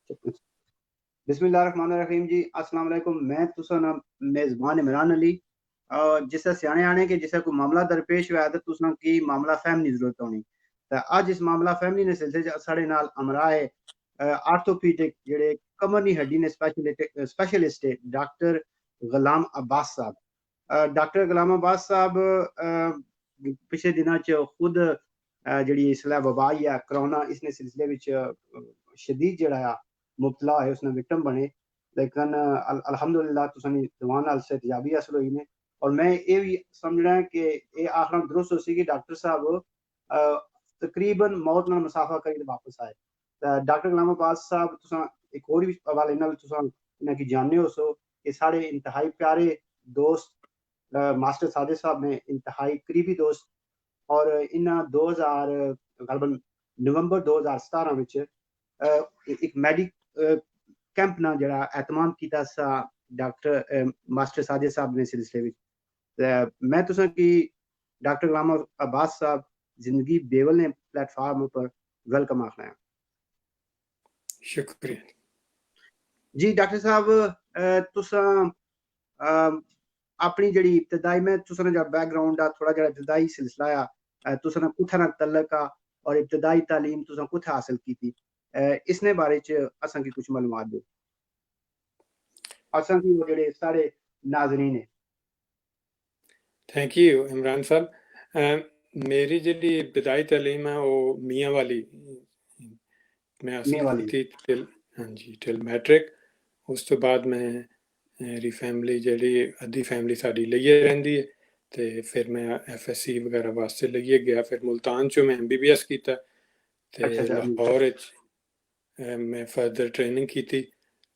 बिस्मिल्लाहिर्रहमानिर्रहीम जी, अस्सलाम वालेकुम। मैं तुसा ना मेज़बान इमरान अली। जिसै स्याने आने के जिसै कोई मामला दरपेश होया ते तुसां की मामला फहमने दी जरूरत होनी। ते अज इस मामला फहमने दे सिलसिले च साढ़े नाल हमरा है आर्थोपीडिक जेह्ड़े कमर दी हड्डी ने स्पेशलिस्ट है डॉक्टर गुलाम अब्बास साहब। डॉक्टर गुलाम अब्बास साहब पिछले दिनां च खुद जेह्ड़ी इसलै वबा आई है कोरोना इसने सिलसिले विच शदीद जेह्ड़ा मुबतला होए उसने विक्टिम बने, लेकिन अल्हम्दुलिल्लाह तुसां दी दुआ नाल सेहतयाबी हासिल होई ने। और मैं ये भी समझना है कि ये आखना दुरुस्त होसी कि डॉक्टर साहब तकरीबन मौत नाल मुसाफा करियै वापस आए। डॉक्टर गुलाम अब्बास साहब तुसां एक होर भी हवाले नाल तुसां इन्हां गी जानने हो सो कि साढ़े इंतहाई प्यारे दोस्त मास्टर सादिक साहब ने इंतहाई करीबी दोस्त। और इन्हां 2000 तकरीबन नवंबर 2017 विच एक कैंप ना जेह्ड़ा एहतमाम कीता सा डॉक्टर मास्टर साजिद साहब ने सिलसिले विच। मैं तुसां की डॉक्टर गुलाम अब्बास साहब जिंदगी बेवल ने प्लेटफॉर्म पर वेलकम आखना है। शुक्रिया जी डॉक्टर साहब, तुसां अपनी जेह्ड़ी इब्तदाई में तुसां दा बैकग्राउंड आ थोड़ा जेह्ड़ा इब्तदाई सिलसिला आ तुसां दा कुत्थै नाल तल्लक आ और इब्तदाई तालीम तुसां कुत्थै हासिल कीती, इसने बारे च असां की कुछ मालूमात दो। असां की वो जेह्ड़े साढ़े नाज़रीन है। थैंक यू इमरान साहब। मेरी जिहड़ी इब्तदाई तालीम है वो मियाँ वाली मैं हासिल की टिल जी टिल मैट्रिक। उस तो बाद मैं मेरी फैमिली जिहड़ी अद्धी फैमिली साडी लेइयै रहिंदी है ते फिर मैं FSC वगैरह वास्ते लेइयै गया। फिर मुल्तान चों मैं MBBS कीता ते लाहौर विच मैं फर्दर ट्रेनिंग कीती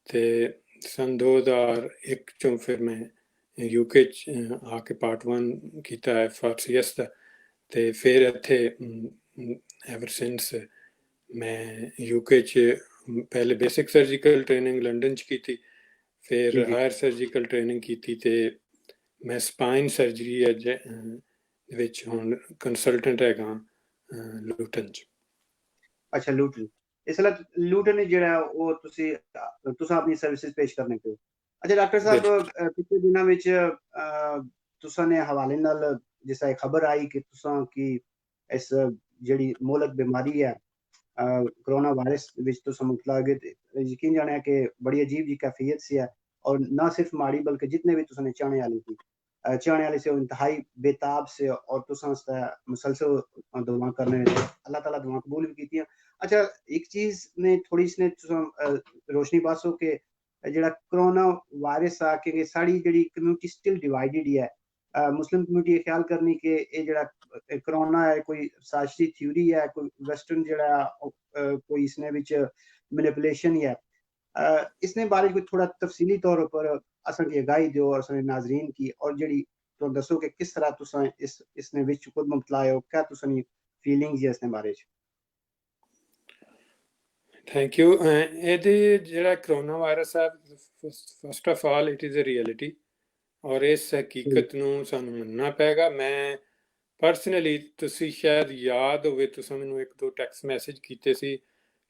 ते सन 2001 चों फिर मैं UK च आके पार्ट 1 कीता FRCS दा ते फिर इत्थे एवर सिंस मैं UK च पहले बेसिक सर्जिकल ट्रेनिंग लंडन च कीती, फिर हायर सर्जिकल ट्रेनिंग कीती ते मैं स्पाइन सर्जरी विच हुण कंसल्टेंट हैगा लूटन च। अच्छा लूटन, इसलै लूटन जेह्ड़ा वो तुसां अपनी सर्विसेज पेश करने पे। अच्छा डॉक्टर साहब, पिछले दिनां विच तुसां ने हवाले नाल जिस खबर आई कि तुसां की इस जेह्ड़ी मोहलक बीमारी है कोरोना वायरस विच तुसां मुबतला होए ते यकीन जाने कि बड़ी अजीब जी कैफियत सी है और ना सिर्फ माड़ी बल्कि जितने भी तुसां ने चाहने वाले थी चाहने वाले से इंतहाई बेताब से और तुसां मुसलसल दुआ करने अल्लाह ताला दुआ कबूल भी कीतियां। अच्छा एक चीज ने थोड़ी इसने रोशनी पासो कि जेह्ड़ा कोरोना वायरस आ कि साढ़ी जेह्ड़ी कम्युनिटी स्टिल डिवाइडेड ही है। मुस्लिम कम्युनिटी ख्याल करनी कि ये जेह्ड़ा कोरोना है कोई साजिशी थ्योरी है, कोई वेस्टर्न जेह्ड़ा कोई इसने विच मैनिपुलेशन ही है। इसने बारे कोई थोड़ा तफसीली तौर पर असां की आगाही दो और असां नाज़रीन की और जेह्ड़ी तुस दसो कि किस तरह तुसां इसने विच खुद मुबतला हो, क्या तुसां दी फीलिंग्स है इसने बारे च। Thank you. ਇਹਦੇ ਜਿਹੜਾ कोरोना वायरस है first of all it is a reality और इस हकीकत ਨੂੰ ਸਾਨੂੰ ਮੰਨਣਾ ਪਏਗਾ। ਮੈਂ ਪਰਸਨਲੀ ਤੁਸੀਂ ਸ਼ਾਇਦ ਯਾਦ ਹੋਵੇ ਤੁਸੀਂ ਮੈਨੂੰ ਇੱਕ ਦੋ ਟੈਕਸਟ ਮੈਸੇਜ ਕੀਤੇ ਸੀ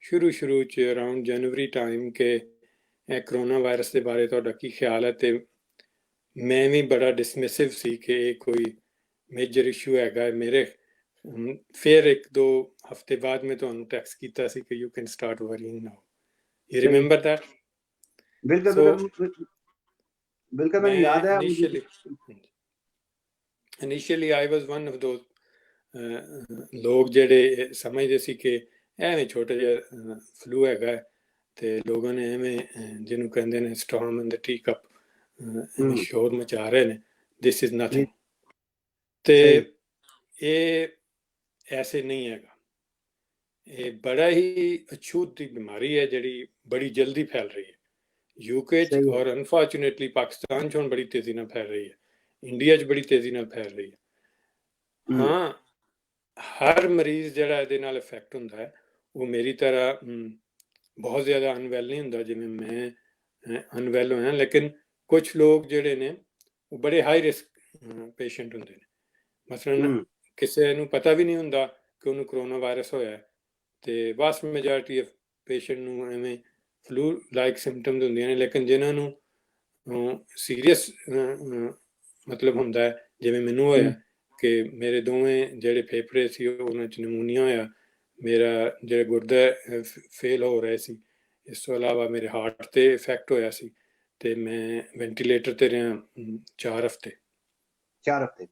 ਸ਼ੁਰੂ 'ਚ ਅਰਾਊਂਡ ਜਨਵਰੀ ਟਾਈਮ ਕਿ ਇਹ ਕੋਰੋਨਾ ਵਾਇਰਸ ਦੇ ਬਾਰੇ ਤੁਹਾਡਾ ਕੀ ਖਿਆਲ ਹੈ ਤੇ ਮੈਂ ਵੀ ਬੜਾ ਡਿਸਮਿਸਿਵ ਸੀ ਕਿ ਇਹ ਕੋਈ ਮੇਜਰ ਇਸ਼ੂ ਹੈਗਾ ਮੇਰੇ। फिर एक दो हफ्ते बाद में ਤੁਹਾਨੂੰ ਟੈਕਸਟ ਕੀਤਾ ਸੀ ਕਿ you can start worrying now. You remember that? बिल्कुल मैंने याद है। Initially I was one of those ਲੋਕ ਜਿਹੜੇ ਸਮਝਦੇ ਸੀ ਕਿ ਐਵੇਂ ਛੋਟਾ ਜਿਹਾ ਫਲੂ ਹੈਗਾ ਤੇ ਲੋਕਾਂ ਨੇ ਐਵੇਂ ਜਿਹਨੂੰ ਕਹਿੰਦੇ ਨੇ ਸਟਾਰਮ ਇਨ ਦ ਟੀ ਕੱਪ ਸ਼ੋਰ ਮਚਾ ਰਹੇ ਨੇ, ਦਿਸ ਇਜ਼ ਨਥਿੰਗ। ਤੇ ਇਹ ऐसे नहीं हैगा। ये बड़ा ही अछूती बीमारी है जिहड़ी बड़ी जल्दी फैल रही है UK और अनफॉर्चुनेटली पाकिस्तान च बड़ी तेजी नाल फैल रही है, इंडिया च बड़ी तेजी नाल फैल रही है। हाँ हर मरीज जिहड़ा इहदे नाल इफेक्ट हुंदा है वो मेरी तरह बहुत ज़्यादा अनवैल नहीं हुंदा जिवें मैं अनवैल होया, लेकिन कुछ लोग जिहड़े ने वो बड़े हाई रिस्क पेशेंट हुंदे ने। मसलन ਕਿਸੇ ਨੂੰ ਪਤਾ ਵੀ ਨਹੀਂ ਹੁੰਦਾ ਕਿ ਉਹਨੂੰ ਕਰੋਨਾ ਵਾਇਰਸ ਹੋਇਆ ਤੇ ਵਾਸਟ ਮੈਜੋਰਿਟੀ ਆਫ ਪੇਸ਼ੈਂਟ ਨੂੰ ਐਵੇਂ फ्लू लाइक सिम्पटम्स होंगे ने, लेकिन जिन्होंने सीरियस मतलब होंगे है, जिमें मैनू होया कि मेरे दोवें जेडे फेफड़े सी उन्हां च नमूनिया होया, मेरा जेड़ा गुर्दा फेल हो रहे सी, इस तो अलावा मेरे हार्ट ते इफेक्ट होया सी, ते मैं वेंटिलेटर ते रहा 4 हफ्ते। 4 हफ्ते?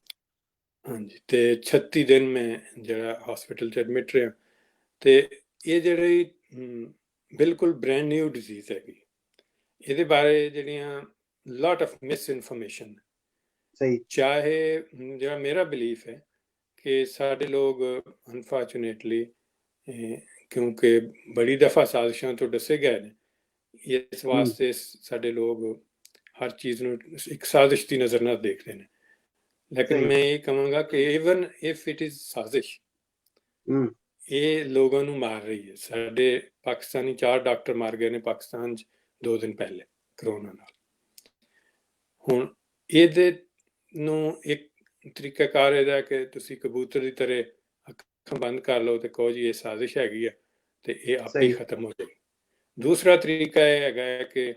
हाँ जी, ते 36 दिन मैं जरा हॉस्पिटल च एडमिट रहा। ते ये जेह्ड़ी बिल्कुल ब्रैंड न्यू डिजीज हैगी, ਇਹਦੇ ਬਾਰੇ ਜਿਹੜੀਆਂ lot of misinformation। सही। ਚਾਹੇ ਜਿਹੜਾ ਮੇਰਾ ਬਿਲੀਫ ਹੈ ਕਿ ਸਾਡੇ ਲੋਕ ਅਨਫੋਰਚੂਨੇਟਲੀ ਕਿਉਂਕਿ ਬੜੀ ਦਫਾ ਸਾਜ਼ਿਸ਼ਾਂ ਤੋਂ ਦੱਸੇ ਗਏ ਨੇ, ਇਸ ਵਾਸਤੇ ਸਾਡੇ ਲੋਕ ਹਰ ਚੀਜ਼ ਨੂੰ ਇੱਕ ਸਾਜ਼ਿਸ਼ ਦੀ ਨਜ਼ਰ ਨਾਲ ਦੇਖਦੇ ਨੇ। लेकिन मैं ये कहूँगा कि इवन इफ इट इज साजिश, ये लोगों ਨੂੰ ਮਾਰ ਰਹੀ ਹੈ। ਸਾਡੇ ਪਾਕਿਸਤਾਨੀ 4 ਡਾਕਟਰ ਮਾਰ ਗਏ ਨੇ ਪਾਕਿਸਤਾਨ 'ਚ 2 ਦਿਨ ਪਹਿਲੇ ਕਰੋਨਾ ਨਾਲ। ਹੁਣ ਇਹਦੇ ਨੂੰ ਇੱਕ ਤਰੀਕਾਕਾਰ ਇਹਦਾ ਕਿ ਤੁਸੀਂ ਕਬੂਤਰ ਦੀ ਤਰ੍ਹਾਂ ਅੱਖਾਂ ਬੰਦ ਕਰ ਲਓ ਤੇ ਕਹੋ ਜੀ ਇਹ ਸਾਜ਼ਿਸ਼ ਹੈਗੀ ਹੈ ਤੇ ਇਹ ਆਪੇ ਹੀ ਖਤਮ ਹੋ ਜਾਏਗੀ। ਦੂਸਰਾ ਤਰੀਕਾ ਇਹ ਹੈਗਾ ਕਿ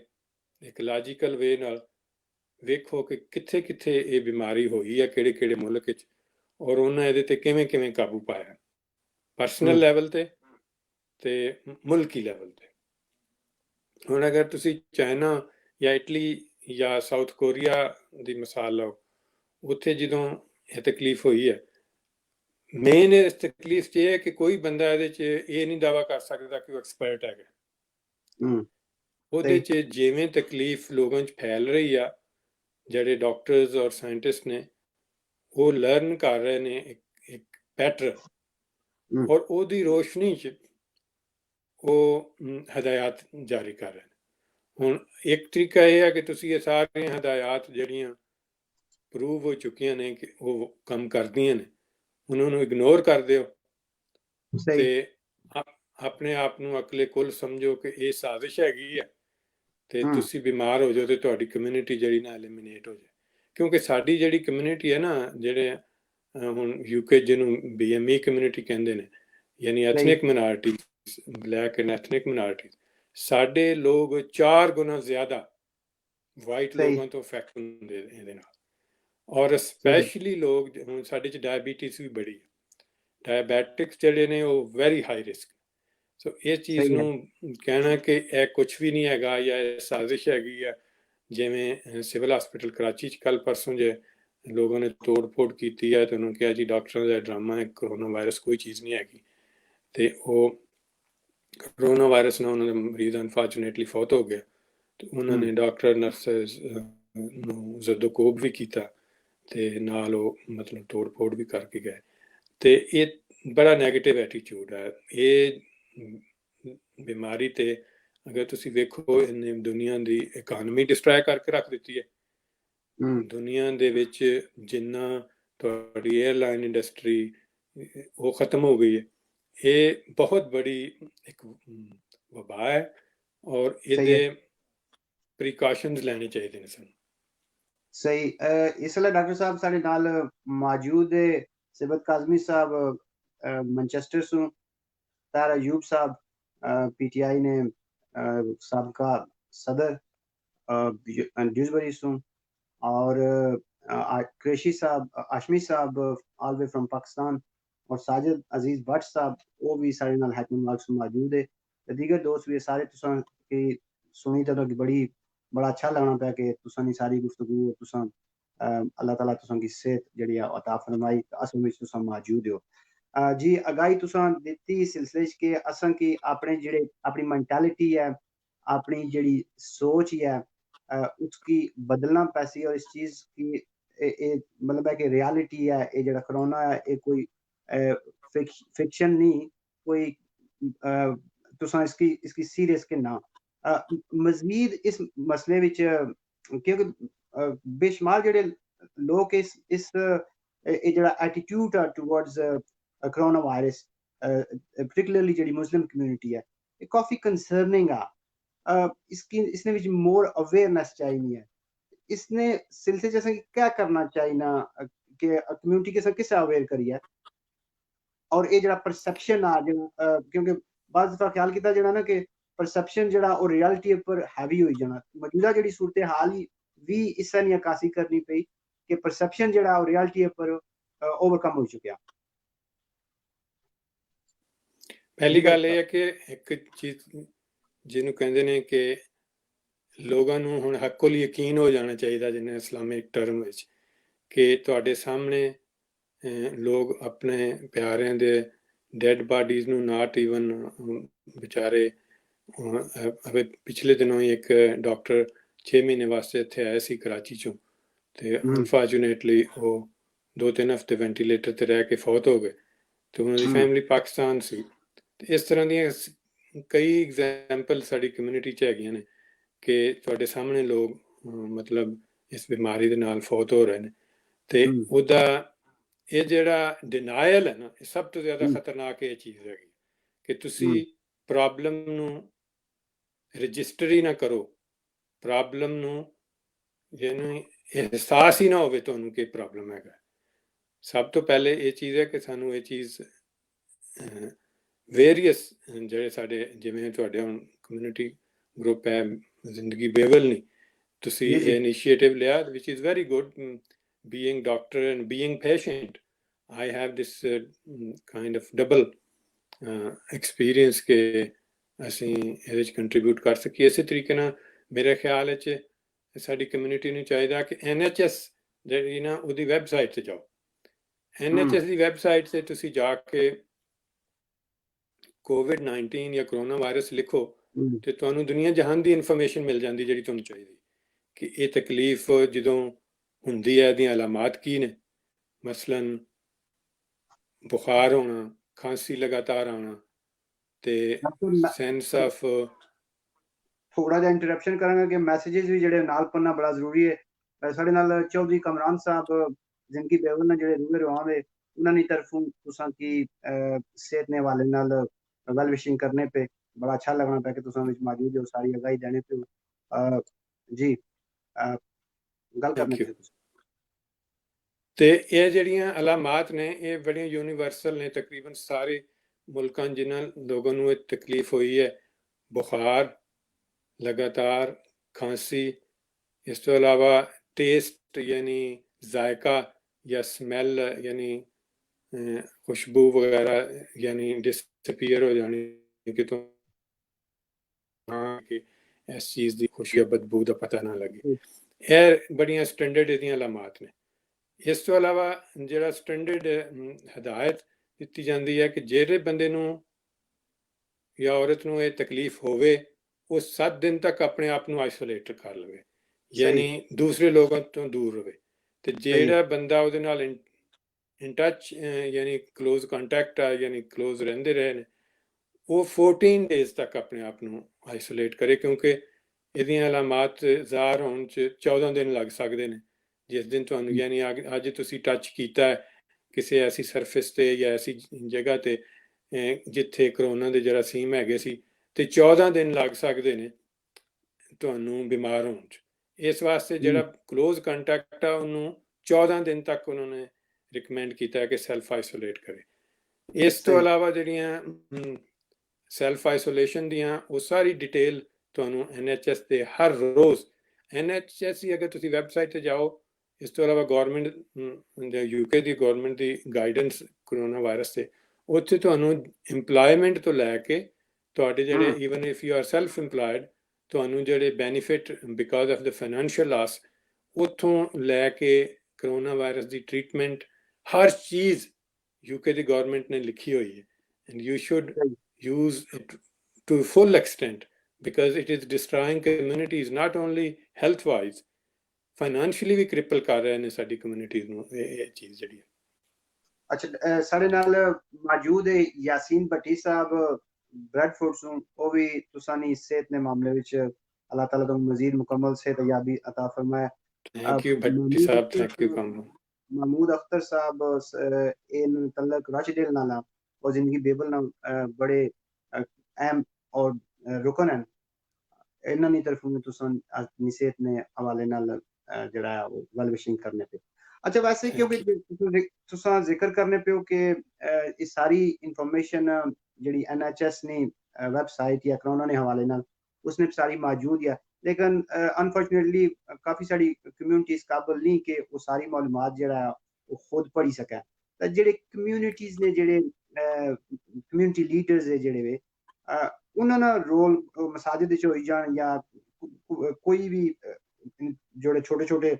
ਇੱਕ ਲੌਜੀਕਲ ਵੇ ਨਾਲ ਵੇਖੋ ਕਿ ਕਿੱਥੇ ਕਿੱਥੇ ਇਹ ਬਿਮਾਰੀ ਹੋਈ ਹੈ, ਕਿਹੜੇ ਕਿਹੜੇ ਮੁਲਕ ਵਿੱਚ, ਔਰ ਉਹਨਾਂ ਇਹਦੇ ਤੇ ਕਿਵੇਂ ਕਿਵੇਂ ਕਾਬੂ ਪਾਇਆ, ਪਰਸਨਲ ਲੈਵਲ ਤੇ ਮੁਲਕੀ ਲੈਵਲ ਤੇ। ਹੁਣ ਅਗਰ ਤੁਸੀਂ ਚਾਈਨਾ ਜਾਂ ਇਟਲੀ ਜਾਂ ਸਾਊਥ ਕੋਰੀਆ ਦੀ ਮਿਸਾਲ ਲਓ, ਉੱਥੇ ਜਦੋਂ ਇਹ ਤਕਲੀਫ ਹੋਈ ਹੈ, ਮੇਨ ਇਸ ਤਕਲੀਫ 'ਚ ਇਹ ਹੈ ਕਿ ਕੋਈ ਬੰਦਾ ਇਹਦੇ 'ਚ ਇਹ ਨਹੀਂ ਦਾਅਵਾ ਕਰ ਸਕਦਾ ਕਿ ਉਹ ਐਕਸਪਰਟ ਹੈਗਾ। ਉਹਦੇ 'ਚ ਜਿਵੇਂ ਤਕਲੀਫ ਲੋਕਾਂ 'ਚ ਫੈਲ ਰਹੀ ਆ, ਜਿਹੜੇ ਡਾਕਟਰਸ ਔਰ ਸਾਇੰਟਿਸਟ ਨੇ ਉਹ ਲਰਨ ਕਰ ਰਹੇ ਨੇ ਇੱਕ ਪੈਟਰਨ, ਔਰ ਉਹਦੀ ਰੋਸ਼ਨੀ 'ਚ ਉਹ ਹਦਾਇਤ ਜਾਰੀ ਕਰ ਰਹੇ ਨੇ। ਹੁਣ ਇੱਕ ਤਰੀਕਾ ਇਹ ਹੈ ਕਿ ਤੁਸੀਂ ਇਹ ਸਾਰੀਆਂ ਹਦਾਇਤ ਜਿਹੜੀਆਂ ਪ੍ਰੂਵ ਹੋ ਚੁੱਕੀਆਂ ਨੇ ਕਿ ਉਹ ਕੰਮ ਕਰਦੀਆਂ ਨੇ, ਉਹਨਾਂ ਨੂੰ ਇਗਨੋਰ ਕਰ ਦਿਓ ਤੇ ਆਪਣੇ ਆਪ ਨੂੰ ਅਕਲੇ ਕੁੱਲ ਸਮਝੋ ਕਿ ਇਹ ਸਾਜ਼ਿਸ਼ ਹੈਗੀ ਹੈ ਤੇ ਤੁਸੀਂ ਬਿਮਾਰ ਹੋ ਜਾਓ ਤੇ ਤੁਹਾਡੀ ਕਮਿਊਨਿਟੀ ਜਿਹੜੀ ਨਾ ਐਲੀਮੀਨੇਟ ਹੋ ਜਾਏ। ਕਿਉਂਕਿ ਸਾਡੀ ਜਿਹੜੀ ਕਮਿਊਨਿਟੀ ਹੈ ਨਾ, ਜਿਹੜੇ ਹੁਣ ਯੂਕੇ ਜਿਹਨੂੰ BME ਕਮਿਊਨਿਟੀ ਕਹਿੰਦੇ ਨੇ, ਯਾਨੀ ਐਥਨਿਕ ਮਿਨਾਰਿਟੀ, ਬਲੈਕ ਐਂਡ ਐਥਨਿਕ ਮਿਨਾਰਿਟੀ, ਸਾਡੇ ਲੋਕ 4 ਗੁਣਾ ਜ਼ਿਆਦਾ ਵਾਈਟ ਲੋਕਾਂ ਤੋਂ ਇਫੈਕਟ ਹੁੰਦੇ ਇਹਦੇ ਨਾਲ। ਔਰ ਸਪੈਸ਼ਲੀ ਲੋਕ ਹੁਣ ਸਾਡੇ 'ਚ ਡਾਇਬੀਟੀਜ਼ ਵੀ ਬੜੀ ਹੈ, ਡਾਇਬੈਟਿਕਸ ਜਿਹੜੇ ਨੇ ਉਹ ਵੈਰੀ ਹਾਈ ਰਿਸਕ। ਸੋ ਇਹ ਚੀਜ਼ ਨੂੰ ਕਹਿਣਾ ਕਿ ਇਹ ਕੁਛ ਵੀ ਨਹੀਂ ਹੈਗਾ ਜਾਂ ਇਹ ਸਾਜ਼ਿਸ਼ ਹੈਗੀ ਆ, ਜਿਵੇਂ ਸਿਵਲ ਹਸਪੀਟਲ ਕਰਾਚੀ 'ਚ ਕੱਲ ਪਰਸੋਂ ਜੇ ਲੋਕਾਂ ਨੇ ਤੋੜ ਫੋੜ ਕੀਤੀ ਹੈ ਤੇ ਉਹਨੂੰ ਕਿਹਾ ਜੀ ਡਾਕਟਰਾਂ ਦਾ ਡਰਾਮਾ ਹੈ, ਕਰੋਨਾ ਵਾਇਰਸ ਕੋਈ ਚੀਜ਼ ਨਹੀਂ ਹੈਗੀ, ਤੇ ਉਹ ਕਰੋਨਾ ਵਾਇਰਸ ਨਾਲ ਉਹਨਾਂ ਦਾ ਮਰੀਜ਼ ਅਨਫੋਰਚੂਨੇਟਲੀ ਫੌਤ ਹੋ ਗਿਆ। ਤੇ ਉਹਨਾਂ ਨੇ ਡਾਕਟਰ ਨਰਸਿਸ ਨੂੰ ਜ਼ਦੋਕੋਬ ਵੀ ਕੀਤਾ ਤੇ ਨਾਲ ਉਹ ਮਤਲਬ ਤੋੜ ਫੋੜ ਵੀ ਕਰਕੇ ਗਏ। ਤੇ ਇਹ ਬੜਾ ਨੈਗੇਟਿਵ ਐਟੀਟਿਊਡ ਹੈ। ਇਹ ਬਿਮਾਰੀ ਤੇ ਅਗਰ ਤੁਸੀਂ ਵੇਖੋ ਇਹਨੇ ਦੁਨੀਆ ਦੀ ਇਕਾਨਮੀ ਡਿਸਟਰਾਏ ਕਰਕੇ ਰੱਖ ਦਿੱਤੀ ਹੈ। ਦੁਨੀਆ ਦੇ ਵਿੱਚ ਜਿੰਨਾ ਤੁਹਾਡੀ 에ਅਰਲਾਈਨ ਇੰਡਸਟਰੀ ਉਹ ਖਤਮ ਹੋ ਗਈ ਹੈ। ਇਹ ਬਹੁਤ ਬੜੀ ਇੱਕ ਵਬਾ ਹੈ ਔਰ ਇਹਦੇ ਪ੍ਰੀਕਾਸ਼ਨਸ ਲੈਣੇ ਚਾਹੀਦੇ ਨੇ ਸਾਨੂੰ। ਸਹੀ। ਇਸ ਵੇਲੇ ਡਾਕਟਰ ਸਾਹਿਬ ਸਾਡੇ ਨਾਲ ਮੌਜੂਦ ਹੈ ਸਿਬਤ ਕਾਜ਼ਮੀ ਸਾਹਿਬ मैनचेस्टर से, तार अयूब साहब PTI ने सबका सदर ड्यूसबरी से, और क्रेशी साहब, आशमी साहब ऑल वे फ्रॉम पाकिस्तान, और साजिद अजीज भट्ट साहब वो भी सारे नाल हैकम मार्क्स मौजूद है। दीगर दोस्त भी सारे तुसां की सुनी तो बड़ा अच्छा लगना पाया कि तुसां दी सारी गुफ्तगू तुसां अल्लाह ताला तुसां की सेहत जड़ी अता फरमाई, असल में तुसां मौजूद हो। जी अगाई तुसां दित्ती सिलसिले च कि असां की अपने जेड़े अपनी मेंटालिटी है, अपनी जेड़ी सोच है उसकी बदलना पैसी, और इस चीज की मतलब है कि रियलिटी है ये जेड़ा कोरोना है ये कोई फिक्शन नहीं, कोई तुसां इसकी सीरियस के ना मजीद इस मसले विच, क्योंकि बेशुमार जेड़े लोग इस जेड़ा attitude towards corona virus, particularly जेड़ी मुस्लिम कम्युनिटी है, ये काफी कंसर्निंग है। इसने विच मोर अवेयरनेस चाहिए है। इसने सिलसिले जैसे क्या करना चाहिए ना कि कम्युनिटी के साथ किस अवेयर करिए, और ये जरा परसेप्शन आ जो क्योंकि बाद दफा ख्याल किया जाना ना कि परसैप्शन जेह्ड़ा ओह् रियलिटी उप्पर हैवी होई जाना। मौजूदा जेह्ड़ी सूरत हाल भी इस्सै नेही अक्कासी करनी पेई कि परसैप्शन जेह्ड़ा ओह् रियलिटी उप्पर ओवरकम हो चुकेआ। पहली गल ਇਹ ਹੈ ਕਿ ਇੱਕ ਚੀਜ਼ ਜਿਹਨੂੰ ਕਹਿੰਦੇ ਨੇ ਕਿ ਲੋਕਾਂ ਨੂੰ ਹੁਣ ਹੱਕੁਲ ਯਕੀਨ ਹੋ ਜਾਣਾ ਚਾਹੀਦਾ ਜਿਵੇਂ ਇਸਲਾਮਿਕ ਟਰਮ ਵਿੱਚ ਕਿ ਤੁਹਾਡੇ ਸਾਹਮਣੇ ਲੋਕ ਆਪਣੇ ਪਿਆਰਿਆਂ ਦੇ ਡੈਡ ਬਾਡੀਜ਼ ਨੂੰ ਨਾਟ ਈਵਨ ਵਿਚਾਰੇ ਅਬੇ ਪਿਛਲੇ ਦਿਨੋਂ ਹੀ ਇੱਕ ਡਾਕਟਰ 6 ਮਹੀਨੇ ਵਾਸਤੇ ਇੱਥੇ ਆਇਆ ਸੀ ਕਰਾਚੀ ਚੋਂ ਤੇ ਅਨਫੋਰਚੂਨੇਟਲੀ ਉਹ 2-3 ਹਫ਼ਤੇ ਵੈਂਟੀਲੇਟਰ ਤੇ ਰਹਿ ਕੇ ਫੌਤ ਹੋ ਗਏ ਤੇ ਉਹਨਾਂ ਦੀ ਫੈਮਿਲੀ ਪਾਕਿਸਤਾਨ ਸੀ। ਤੇ ਇਸ ਤਰ੍ਹਾਂ ਦੀਆਂ ਕਈ ਐਗਜ਼ਾਮਪਲ ਸਾਡੀ ਕਮਿਊਨਿਟੀ 'ਚ ਹੈਗੀਆਂ ਨੇ ਕਿ ਤੁਹਾਡੇ ਸਾਹਮਣੇ ਲੋਕ ਮਤਲਬ ਇਸ ਬਿਮਾਰੀ ਦੇ ਨਾਲ ਫੌਤ ਹੋ ਰਹੇ ਨੇ ਤੇ ਉਹਦਾ ਇਹ ਜਿਹੜਾ ਡਿਨਾਇਲ ਹੈ ਨਾ ਇਹ ਸਭ ਤੋਂ ਜ਼ਿਆਦਾ ਖਤਰਨਾਕ ਇਹ ਚੀਜ਼ ਹੈਗੀ ਕਿ ਤੁਸੀਂ ਪ੍ਰੋਬਲਮ ਨੂੰ ਰਜਿਸਟਰ ਹੀ ਨਾ ਕਰੋ, ਪ੍ਰੋਬਲਮ ਨੂੰ ਜਿਹਨੂੰ ਅਹਿਸਾਸ ਹੀ ਨਾ ਹੋਵੇ ਤੁਹਾਨੂੰ ਕਿ ਪ੍ਰੋਬਲਮ ਹੈਗਾ। ਸਭ ਤੋਂ ਪਹਿਲੇ ਇਹ ਚੀਜ਼ ਹੈ ਕਿ ਸਾਨੂੰ ਇਹ ਚੀਜ਼ ਵੇਰੀਅਸ ਜਿਹੜੇ ਸਾਡੇ ਜਿਵੇਂ ਤੁਹਾਡੇ ਹੁਣ ਕਮਿਊਨਿਟੀ ਗਰੁੱਪ ਹੈ ਜ਼ਿੰਦਗੀ ਬੇਵਲ ਨਹੀਂ, ਤੁਸੀਂ ਇਹ ਇਨੀਸ਼ੀਏਟਿਵ ਲਿਆ which is very good, being doctor and being patient. I have this kind of double experience ਕਿ ਅਸੀਂ ਇਹਦੇ ਵਿੱਚ ਕੰਟਰੀਬਿਊਟ ਕਰ ਸਕੀਏ। ਇਸੇ ਤਰੀਕੇ ਨਾਲ ਮੇਰੇ ਖਿਆਲ ਵਿੱਚ ਸਾਡੀ ਕਮਿਊਨਿਟੀ ਨੂੰ ਚਾਹੀਦਾ ਕਿ NHS ਜਿਹੜੀ ਨਾ ਉਹਦੀ ਵੈਬਸਾਈਟ 'ਤੇ ਜਾਓ। NHS ਦੀ ਵੈਬਸਾਈਟ 'ਤੇ ਤੁਸੀਂ ਜਾ ਕੇ COVID-19 ਜਾਂ ਕਰੋਨਾ ਵਾਇਰਸ ਲਿਖੋ ਤੇ ਤੁਹਾਨੂੰ ਦੁਨੀਆ ਜਹਾਨ ਦੀ ਇਨਫੋਰਮੇਸ਼ਨ ਮਿਲ ਜਾਂਦੀ ਜਿਹੜੀ ਤੁਹਾਨੂੰ ਚਾਹੀਦੀ ਕਿ ਇਹ ਤਕਲੀਫ ਜਦੋਂ ਹੁੰਦੀ ਹੈ ਇਹਦੀਆਂ ਅਲਾਮਾਤ ਕੀ ਨੇ, ਮਸਲਨ ਬੁਖਾਰ ਹੋਣਾ, ਖਾਂਸੀ ਲਗਾਤਾਰ ਆਉਣਾ ਤੇ ਸੈਂਸ ਆਫ। ਥੋੜਾ ਜਿਹਾ ਇੰਟਰਪਸ਼ਨ ਕਰਾਂਗਾ ਕਿ ਮੈਸੇजेस ਵੀ ਜਿਹੜੇ ਨਾਲ ਪੜਨਾ ਬੜਾ ਜ਼ਰੂਰੀ ਹੈ। ਸਾਡੇ ਨਾਲ ਚੌਧਰੀ ਕਮਰਾਨ ਸਾਹਿਬ ਜ਼ਿੰਦਗੀ ਬੇਵਲ ਨਾਲ ਜਿਹੜੇ ਰੂਬੇ ਰਵਾਂਗੇ ਉਹਨਾਂ ਦੀ ਤਰਫੋਂ ਤੁਸਾਂ ਕੀ ਸਿਹਤ ਨੇ ਹਵਾਲੇ ਨਾਲ ਵੈਲ ਵਿਸ਼ਿੰਗ करने पे बड़ा अच्छा लगना पिया कि तुसां विच मौजूद हो, सारी अगाही देने पे जी गल करने पे। ਤੇ ਇਹ ਜਿਹੜੀਆਂ ਅਲਾਮਾਤ ਨੇ ਇਹ ਬੜੀਆਂ ਯੂਨੀਵਰਸਲ ਨੇ, ਤਕਰੀਬਨ ਸਾਰੇ ਮੁਲਕਾਂ ਜਿਨ੍ਹਾਂ ਲੋਕਾਂ ਨੂੰ ਇਹ ਤਕਲੀਫ ਹੋਈ ਹੈ, ਬੁਖਾਰ ਲਗਾਤਾਰ, ਖਾਂਸੀ, ਇਸ ਤੋਂ ਇਲਾਵਾ ਟੇਸਟ ਯਾਨੀ ਜ਼ਾਇਕਾ ਜਾਂ ਸਮੈਲ ਯਾਨੀ ਖੁਸ਼ਬੂ ਵਗੈਰਾ ਯਾਨੀ ਡਿਸਪੀਅਰ ਹੋ ਜਾਣੀ ਕਿਤੋਂ ਕਿ ਇਸ ਚੀਜ਼ ਦੀ ਖੁਸ਼ੀ ਬਦਬੂ ਦਾ ਪਤਾ ਨਾ ਲੱਗੇ। ਇਹ ਬੜੀਆਂ ਸਟੈਂਡਰਡ ਇਹਦੀਆਂ ਅਲਾਮਾਤ ਨੇ। ਇਸ ਤੋਂ ਇਲਾਵਾ ਜਿਹੜਾ ਸਟੈਂਡਰਡ ਹਦਾਇਤ ਦਿੱਤੀ ਜਾਂਦੀ ਹੈ ਕਿ ਜਿਹੜੇ ਬੰਦੇ ਨੂੰ ਜਾਂ ਔਰਤ ਨੂੰ ਇਹ ਤਕਲੀਫ ਹੋਵੇ ਉਹ 7 ਦਿਨ ਤੱਕ ਆਪਣੇ ਆਪ ਨੂੰ ਆਈਸੋਲੇਟ ਕਰ ਲਵੇ, ਯਾਨੀ ਦੂਸਰੇ ਲੋਕਾਂ ਤੋਂ ਦੂਰ ਰਵੇ। ਤੇ ਜਿਹੜਾ ਬੰਦਾ ਉਹਦੇ ਨਾਲ ਇਨ ਟੱਚ ਯਾਨੀ ਕਲੋਜ਼ ਕੰਟੈਕਟ ਆ ਯਾਨੀ ਕਲੋਜ਼ ਰਹਿੰਦੇ ਰਹੇ ਨੇ ਉਹ 14 ਡੇਜ਼ ਤੱਕ ਆਪਣੇ ਆਪ ਨੂੰ ਆਈਸੋਲੇਟ ਕਰੇ, ਕਿਉਂਕਿ ਇਹਦੀਆਂ ਅਲਾਮਾਤ ਜ਼ਾਹਰ ਹੋਣ 'ਚ 14 ਦਿਨ ਲੱਗ ਸਕਦੇ ਨੇ। ਜਿਸ ਦਿਨ ਤੁਹਾਨੂੰ ਯਾਨੀ ਅੱਜ ਤੁਸੀਂ ਟੱਚ ਕੀਤਾ ਕਿਸੇ ਐਸੀ ਸਰਫੇਸ 'ਤੇ ਜਾਂ ਐਸੀ ਜਗ੍ਹਾ 'ਤੇ ਜਿੱਥੇ ਕਰੋਨਾ ਦੇ ਜਰਾਸੀਮ ਹੈਗੇ ਸੀ ਤੇ 14 ਦਿਨ ਲੱਗ ਸਕਦੇ ਨੇ ਤੁਹਾਨੂੰ ਬਿਮਾਰ ਹੋਣ 'ਚ। ਇਸ ਵਾਸਤੇ ਜਿਹੜਾ ਕਲੋਜ਼ ਕੰਟੈਕਟ ਆ ਉਹਨੂੰ 14 ਦਿਨ ਤੱਕ ਉਹਨਾਂ ਨੇ ਰਿਕਮੈਂਡ ਕੀਤਾ ਕਿ ਸੈਲਫ ਆਈਸੋਲੇਟ ਕਰੇ। ਇਸ ਤੋਂ ਇਲਾਵਾ ਜਿਹੜੀਆਂ ਸੈਲਫ ਆਈਸੋਲੇਸ਼ਨ ਦੀਆਂ ਉਹ ਸਾਰੀ ਡਿਟੇਲ ਤੁਹਾਨੂੰ NHS ਦੇ ਹਰ ਰੋਜ਼ NHS ਦੀ ਅਗਰ ਤੁਸੀਂ ਵੈਬਸਾਈਟ 'ਤੇ ਜਾਓ, ਇਸ ਤੋਂ ਇਲਾਵਾ ਗੌਰਮੈਂਟ UK ਦੀ ਗੌਰਮੈਂਟ ਦੀ ਗਾਈਡੈਂਸ ਕਰੋਨਾ ਵਾਇਰਸ 'ਤੇ ਉੱਥੇ ਤੁਹਾਨੂੰ ਇੰਪਲਾਇਮੈਂਟ ਤੋਂ ਲੈ ਕੇ ਤੁਹਾਡੇ ਜਿਹੜੇ even if you are self employed ਤੁਹਾਨੂੰ ਜਿਹੜੇ benefit because of the financial loss ਉੱਥੋਂ ਲੈ ਕੇ ਕਰੋਨਾ ਵਾਇਰਸ ਦੀ ਟ੍ਰੀਟਮੈਂਟ ਹਰ ਚੀਜ਼ UK ਦੀ ਗੌਰਮੈਂਟ ਨੇ ਲਿਖੀ ਹੋਈ ਹੈ and you should use it to full extent because it is destroying communities not only health wise financially we cripple ਕਰ ਰਹੇ ਨੇ ਸਾਡੀ communities ਨੂੰ ਇਹ ਚੀਜ਼ ਜਿਹੜੀ ਹੈ। ਅੱਛਾ ਸਾਡੇ ਨਾਲ ਮੌਜੂਦ ਹੈ ਯਾਸੀਨ ਭੱਟੀ ਸਾਹਿਬ ਬ੍ਰੈਡਫੋਰਡ ਤੋਂ, ਉਹ ਵੀ ਤੁਸਾਂ ਦੀ ਸਿਹਤ ਦੇ ਮਾਮਲੇ ਵਿੱਚ ਅੱਲਾਹ ਤਾਲਾ ਤੁਹਾਨੂੰ ਮਜ਼ੀਦ ਮੁਕੰਮਲ ਸਿਹਤਯਾਬੀ ਅਤਾ ਫਰਮਾਏ। Thank you Bhatti Sahib, thank you Mahmood Akhtar साहब इन तलक राशिदिल नाला और जिंदगी बेबल ना बड़े अहम और रुकन हैं इन्हां दी तरफ में तुसां अपनी सेहत ने हवाले नाल जेड़ा है वेल विशिंग करने पे। अच्छा वैसे क्योंकि तुसां जिक्र करने पे हो कि ये सारी इंफॉर्मेशन जेड़ी NHS ने वैबसाइट या कोरोना ने हवाले नाल उसने सारी मौजूद है, लेकिन अनफॉर्चुनेटली काफ़ी सारी कम्यूनिटीज़ काबल नहीं कि वो सारी मालूमात जेह्ड़ा वो खुद पढ़ी सकै। ते जेह्ड़े कम्यूनिटीज़ ने जेह्ड़े कम्यूनिटी लीडर्स है जेह्ड़े वे उन्हां दा रोल मसाजिद च होई जान या कोई भी जेह्ड़े छोटे-छोटे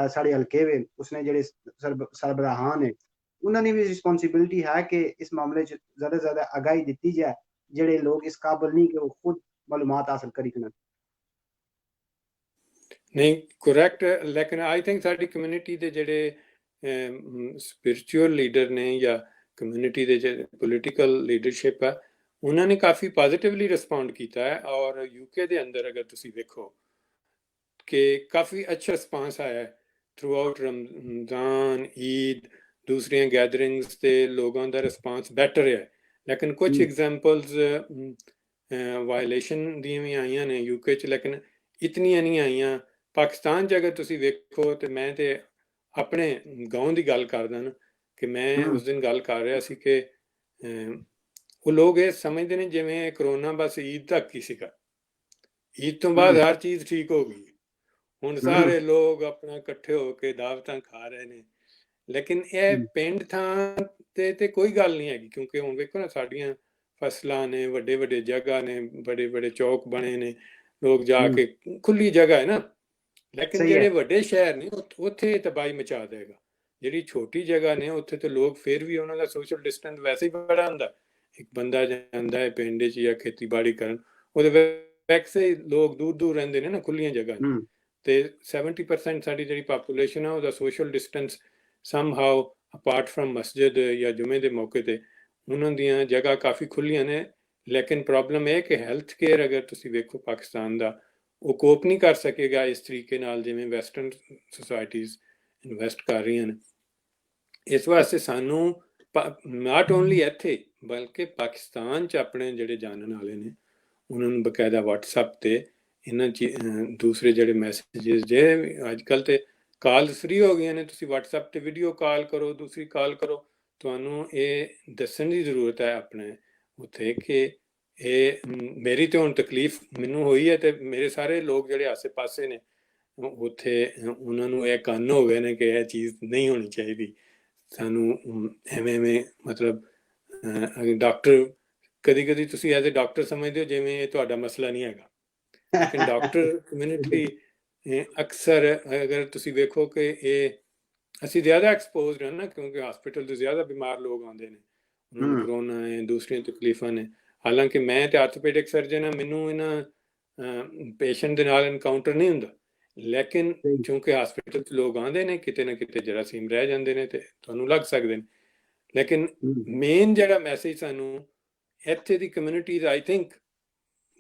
साढ़े हलके वे उसने जेह्ड़े सरबराहान ने उन्हां दी भी रिस्पांसिबिलिटी है कि इस मामले च ज़्यादा से ज़्यादा आगाही दित्ती जाए, जेह्ड़े लोग इस काबल नहीं कि वो खुद मालूमात हासिल करी सकन। नहीं करैक्ट, लेकिन आई थिंक साडी कम्युनिटी दे जेह्ड़े स्पिरिचुअल लीडर ने या कम्युनिटी दे जेह्ड़े पोलिटिकल लीडरशिप है ਉਹਨਾਂ ਨੇ ਕਾਫੀ ਪੋਜ਼ਿਟਿਵਲੀ ਰਿਸਪੌਂਡ ਕੀਤਾ ਹੈ ਔਰ ਯੂਕੇ ਦੇ ਅੰਦਰ ਅਗਰ ਤੁਸੀਂ ਵੇਖੋ ਕਿ ਕਾਫੀ ਅੱਛਾ ਰਿਸਪਾਂਸ ਆਇਆ ਹੈ ਥਰੂ ਆਊਟ ਰਮਜ਼ਾਨ ਈਦ ਦੂਸਰੀਆਂ ਗੈਦਰਿੰਗਸ ਤੇ ਲੋਕਾਂ ਦਾ ਰਿਸਪਾਂਸ ਬੈਟਰ ਹੈ ਲੇਕਿਨ ਕੁਝ ਐਗਜ਼ਾਮਪਲਸ ਵਾਇਲੇਸ਼ਨ ਦੀਆਂ ਵੀ ਆਈਆਂ ਨੇ ਯੂਕੇ 'ਚ ਲੇਕਿਨ ਇਤਨੀਆਂ ਨਹੀਂ ਆਈਆਂ ਪਾਕਿਸਤਾਨ 'ਚ ਅਗਰ ਤੁਸੀਂ ਵੇਖੋ ਤੇ ਮੈਂ ਤੇ ਆਪਣੇ ਗਾਉਂ ਦੀ ਗੱਲ ਕਰਦਾ ਨਾ ਕਿ ਮੈਂ ਉਸ ਦਿਨ ਗੱਲ ਕਰ ਰਿਹਾ ਸੀ ਕਿ ਉਹ ਲੋਕ ਇਹ ਸਮਝਦੇ ਨੇ ਜਿਵੇਂ ਕਰੋਨਾ ਬਸ ਈਦ ਤੱਕ ਹੀ ਸੀਗਾ, ਈਦ ਤੋਂ ਬਾਅਦ ਹਰ ਚੀਜ਼ ਠੀਕ ਹੋ ਗਈ, ਹੁਣ ਸਾਰੇ ਲੋਕ ਆਪਣਾ ਇਕੱਠੇ ਹੋ ਕੇ ਦਾਵਤਾਂ ਖਾ ਰਹੇ ਨੇ। ਲੇਕਿਨ ਇਹ ਪਿੰਡ ਥਾਂ ਤੇ ਕੋਈ ਗੱਲ ਨਹੀਂ ਹੈਗੀ ਕਿਉਂਕਿ ਹੁਣ ਵੇਖੋ ਨਾ ਸਾਡੀਆਂ ਫਸਲਾਂ ਨੇ, ਵੱਡੇ ਵੱਡੇ ਜਗ੍ਹਾ ਨੇ, ਬੜੇ ਬੜੇ ਚੌਕ ਬਣੇ ਨੇ, ਲੋਕ ਜਾ ਕੇ ਖੁੱਲੀ ਜਗ੍ਹਾ ਹੈ ਨਾ। ਲੇਕਿਨ ਜਿਹੜੇ ਵੱਡੇ ਸ਼ਹਿਰ ਨੇ ਉੱਥੇ ਤਬਾਹੀ ਮਚਾ ਦੇਗਾ, ਜਿਹੜੀ ਛੋਟੀ ਜਗ੍ਹਾ ਨੇ ਉੱਥੇ ਤੇ ਲੋਕ ਫਿਰ ਵੀ ਉਹਨਾਂ ਦਾ ਸੋਸ਼ਲ ਡਿਸਟੈਂਸ ਵੈਸੇ ਹੀ ਬੜਾ ਹੁੰਦਾ। ਇੱਕ ਬੰਦਾ ਜਾਂਦਾ ਹੈ ਪਿੰਡ 'ਚ ਜਾਂ ਖੇਤੀਬਾੜੀ ਕਰਨ, ਉਹਦੇ ਵੈਸੇ ਲੋਕ ਦੂਰ ਦੂਰ ਰਹਿੰਦੇ ਨੇ ਨਾ ਖੁੱਲੀਆਂ ਜਗ੍ਹਾ ਤੇ 70% ਸਾਡੀ ਜਿਹੜੀ ਪਾਪੂਲੇਸ਼ਨ ਆ ਉਹਦਾ ਸੋਸ਼ਲ ਡਿਸਟੈਂਸ ਸਮਹਾਉ ਅਪਾਰਟ ਫਰਮ ਮਸਜਿਦ ਜਾਂ ਜੁਮੇ ਦੇ ਮੌਕੇ ਤੇ ਉਹਨਾਂ ਦੀਆਂ ਜਗ੍ਹਾ ਕਾਫੀ ਖੁੱਲੀਆਂ ਨੇ। ਲੇਕਿਨ ਪ੍ਰੋਬਲਮ ਇਹ ਕਿ ਹੈਲਥ ਕੇਅਰ ਅਗਰ ਤੁਸੀਂ ਵੇਖੋ ਪਾਕਿਸਤਾਨ ਦਾ ਉਹ ਕੋਪ ਨਹੀਂ ਕਰ ਸਕੇਗਾ ਇਸ ਤਰੀਕੇ ਨਾਲ ਜਿਵੇਂ ਵੈਸਟਰਨ ਸੁਸਾਇਟੀਜ਼ ਇਨਵੈਸਟ ਕਰ ਰਹੀਆਂ ਨੇ। ਇਸ ਵਾਸਤੇ ਸਾਨੂੰ ਨਾਟ ਓਨਲੀ ਇੱਥੇ ਬਲਕਿ ਪਾਕਿਸਤਾਨ 'ਚ ਆਪਣੇ ਜਿਹੜੇ ਜਾਣਨ ਵਾਲੇ ਨੇ ਉਹਨਾਂ ਨੂੰ ਬਕਾਇਦਾ ਵਟਸਐਪ ਤੇ ਇਹਨਾਂ ਦੂਸਰੇ ਜਿਹੜੇ ਮੈਸੇਜਿਸ ਜੇ ਅੱਜ ਕੱਲ੍ਹ ਤੇ ਕਾਲਸ ਫ੍ਰੀ ਹੋ ਗਈਆਂ ਨੇ, ਤੁਸੀਂ ਵਟਸਐਪ ਤੇ ਵੀਡੀਓ ਕਾਲ ਕਰੋ, ਦੂਸਰੀ ਕਾਲ ਕਰੋ, ਤੁਹਾਨੂੰ ਇਹ ਦੱਸਣ ਦੀ ਜ਼ਰੂਰਤ ਹੈ ਆਪਣੇ ਉੱਥੇ ਕਿ ਇਹ ਮੇਰੀ ਤੇ ਹੁਣ ਤਕਲੀਫ ਮੈਨੂੰ ਹੋਈ ਹੈ ਤੇ ਮੇਰੇ ਸਾਰੇ ਲੋਕ ਜਿਹੜੇ ਆਸੇ ਪਾਸੇ ਨੇ ਉੱਥੇ ਉਹਨਾਂ ਨੂੰ ਇਹ ਕੰਨ ਹੋ ਗਏ ਨੇ ਕਿ ਇਹ ਚੀਜ਼ ਨਹੀਂ ਹੋਣੀ ਚਾਹੀਦੀ। ਸਾਨੂੰ ਐਵੇਂ ਮਤਲਬ ਡਾਕਟਰ ਕਦੀ ਤੁਸੀਂ ਐਜ਼ ਏ ਡਾਕਟਰ ਸਮਝਦੇ ਹੋ ਜਿਵੇਂ ਇਹ ਤੁਹਾਡਾ ਮਸਲਾ ਨਹੀਂ ਹੈਗਾ, ਲੇਕਿਨ ਡਾਕਟਰ ਕਮਿਊਨਿਟੀ ਅਕਸਰ ਅਗਰ ਤੁਸੀਂ ਵੇਖੋ ਕਿ ਇਹ ਅਸੀਂ ਜ਼ਿਆਦਾ ਐਕਸਪੋਜ਼ਡ ਹਾਂ ਨਾ ਕਿਉਂਕਿ ਹਸਪੀਟਲ ਤੋਂ ਜ਼ਿਆਦਾ ਬਿਮਾਰ ਲੋਕ ਆਉਂਦੇ ਨੇ, ਉਹਨਾਂ ਨੂੰ ਕਰੋਨਾ ਹੈ, ਦੂਸਰੀਆਂ ਤਕਲੀਫਾਂ ਨੇ। ਹਾਲਾਂਕਿ ਮੈਂ ਤੇ ਆਰਥੋਪੈਡਿਕ ਸਰਜਨ ਹਾਂ, ਮੈਨੂੰ ਇਹਨਾਂ ਪੇਸ਼ੈਂਟ ਦੇ ਨਾਲ ਐਨਕਾਊਂਟਰ ਨਹੀਂ ਹੁੰਦਾ, ਲੇਕਿਨ ਕਿਉਂਕਿ ਹਸਪੀਟਲ 'ਚ ਲੋਕ ਆਉਂਦੇ ਨੇ ਕਿਤੇ ਨਾ ਕਿਤੇ ਜਰਾਸੀਮ ਰਹਿ ਜਾਂਦੇ ਨੇ ਤੇ ਤੁਹਾਨੂੰ ਲੱਗ ਸਕਦੇ ਨੇ। ਲੇਕਿਨ ਮੇਨ ਜਿਹੜਾ ਮੈਸੇਜ ਸਾਨੂੰ ਇੱਥੇ ਦੀ communities I think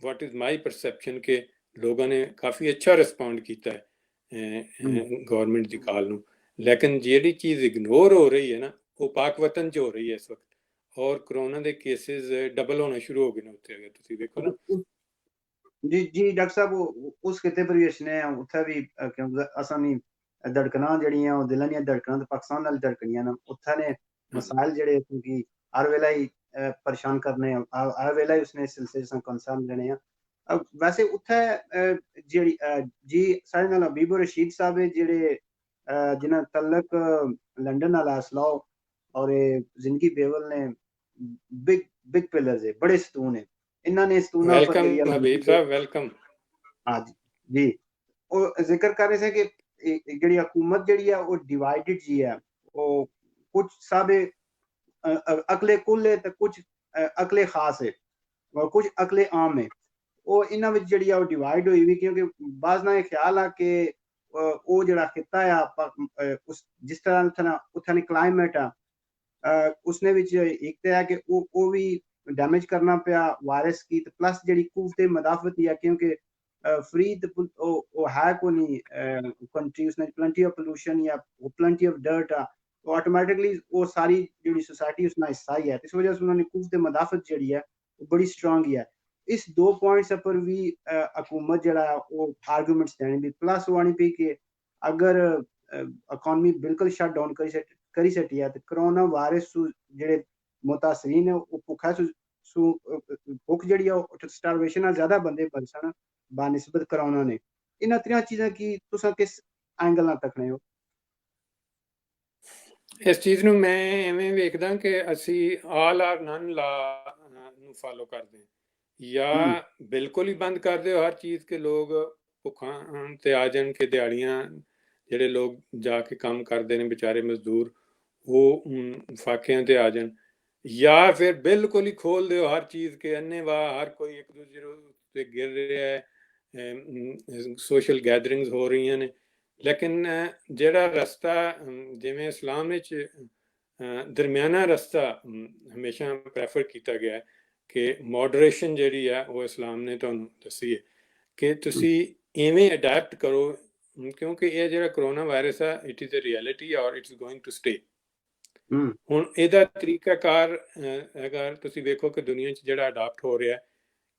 what is my perception ਕਿ ਲੋਕਾਂ ਨੇ ਕਾਫੀ ਅੱਛਾ ਰਿਸਪੌਂਡ ਕੀਤਾ ਹੈ ਗੌਰਮੈਂਟ ਦੀ ਕਾਲ ਨੂੰ। ਲੇਕਿਨ ਜਿਹੜੀ ਚੀਜ਼ ਇਗਨੋਰ ਹੋ ਰਹੀ ਹੈ ਨਾ ਉਹ ਪਾਕ ਵਤਨ 'ਚ ਹੋ ਰਹੀ ਹੈ ਇਸ ਵਕਤ, ਔਰ ਕਰੋਨਾ ਦੇ ਕੇਸਿਸ ਡਬਲ ਹੋਣੇ ਸ਼ੁਰੂ ਹੋ ਗਏ ਨੇ ਉੱਥੇ ਅਗਰ ਤੁਸੀਂ ਵੇਖੋ ਨਾ। जी डॉक्टर साहब उस खिते पर भी असने उत्थे भी क्योंकि असां नी धड़कना जड़ियां ओ दिलां दी धड़कना ते पाकिस्तान नाल धड़कनियां न उत्थे ने मसाइल जड़े क्योंकि हर वेला ही परेशान करने हर वेला ही उसने सिलसिले से कंसर्न लेने हैं। वैसे उत्थे जेड़ी जी साडे नाल हबीब रशीद साहब जेड़े जिन्हां तलक लंदन नाल असला और जिंदगी बेवल ने बिग पिलर्स है, बड़े सतून है इन्होंने सतूना पर वेलकम हबीब साहब वेलकम। हाँ जी वो जिक्र कर रहे थे कि जड़ी हुकूमत जड़ी है वो डिवाइडेड जी है, वो कुछ साबे अकले कुल है तो कुछ अकले खास है और कुछ अकले आम है। वो इन्हां विच जड़ी है वो डिवाइड हुई हुई क्योंकि बाज़ ना ख्याल है कि वो जड़ा खिता है उस जिस तरह उत्थे क्लाइमेट है उसने विच एक तो है कि वो भी डैमेज करना पिया वायरस की, तो प्लस जड़ी कुव्वते मदाफत है क्योंकि फ्री वो है को नहीं कंट्री उसने प्लेंटी ऑफ पोल्यूशन या प्लेंटी ऑफ डर्ट है तो ऑटोमेटिकली वो सारी जड़ी सोसाइटी उसना हिस्सा ही है, इस वजह से उन्होंने कुव्वते मदाफत जड़ी है वो बड़ी स्ट्रांग ही है। इस दो पॉइंट्स पर भी हुकूमत जड़ा है वो आर्गूमेंट्स देने भी प्लस वो आनी पी कि अगर इकॉनमी बिल्कुल शट डाउन करी सटी है तो कोरोना वायरस जेड़े मुतासरीन है वो भुखा भुख जी स्टारवेशन ज्यादा बंदे मर सन बानिस्बत करोना ने। इन त्रियां चीज़ां की तुसां किस एंगल नाल तकने हो? ਇਸ ਚੀਜ਼ ਨੂੰ ਮੈਂ ਐਵੇਂ ਵੇਖਦਾ ਕਿ ਅਸੀਂ ਆਲ ਆਰ ਨਨ ਲਾ ਨੂੰ ਫਾਲੋ ਕਰਦੇ ਜਾਂ ਬਿਲਕੁਲ ਹੀ ਬੰਦ ਕਰ ਦਿਓ ਹਰ ਚੀਜ਼ ਕਿ ਲੋਕ ਭੁੱਖਾਂ ਤੇ ਆ ਜਾਣ ਕਿ ਦਿਹਾੜੀਆਂ ਜਿਹੜੇ ਲੋਕ ਜਾ ਕੇ ਕੰਮ ਕਰਦੇ ਨੇ ਵਿਚਾਰੇ ਮਜ਼ਦੂਰ ਉਹ ਫਾਕਿਆਂ ਤੇ ਆ ਜਾਣ, ਜਾਂ ਫਿਰ ਬਿਲਕੁਲ ਹੀ ਖੋਲ ਦਿਓ ਹਰ ਚੀਜ਼ ਕਿ ਅੰਨ੍ਹੇਵਾਹ ਹਰ ਕੋਈ ਇੱਕ ਦੂਜੇ ਉੱਤੇ ਗਿਰ ਰਿਹਾ ਹੈ, ਸੋਸ਼ਲ ਗੈਦਰਿੰਗਸ ਹੋ ਰਹੀਆਂ ਨੇ। ਲੇਕਿਨ ਜਿਹੜਾ ਰਸਤਾ ਜਿਵੇਂ ਇਸਲਾਮ ਵਿੱਚ ਦਰਮਿਆਨਾ ਰਸਤਾ ਹਮੇਸ਼ਾ ਪ੍ਰੈਫਰ ਕੀਤਾ ਗਿਆ ਕਿ ਮੋਡਰੇਸ਼ਨ ਜਿਹੜੀ ਹੈ ਉਹ ਇਸਲਾਮ ਨੇ ਤੁਹਾਨੂੰ ਦੱਸੀ ਹੈ ਕਿ ਤੁਸੀਂ ਇਵੇਂ ਅਡੈਪਟ ਕਰੋ, ਕਿਉਂਕਿ ਇਹ ਜਿਹੜਾ ਕਰੋਨਾ ਵਾਇਰਸ ਆ ਇਟ ਇਜ਼ ਅ ਰਿਐਲਿਟੀ ਔਰ ਇਟਸ ਗੋਇੰਗ ਟੂ ਸਟੇ। ਹੁਣ ਇਹਦਾ ਤਰੀਕਾਕਾਰ ਅਗਰ ਤੁਸੀਂ ਵੇਖੋ ਕਿ ਦੁਨੀਆ 'ਚ ਜਿਹੜਾ ਅਡਾਪਟ ਹੋ ਰਿਹਾ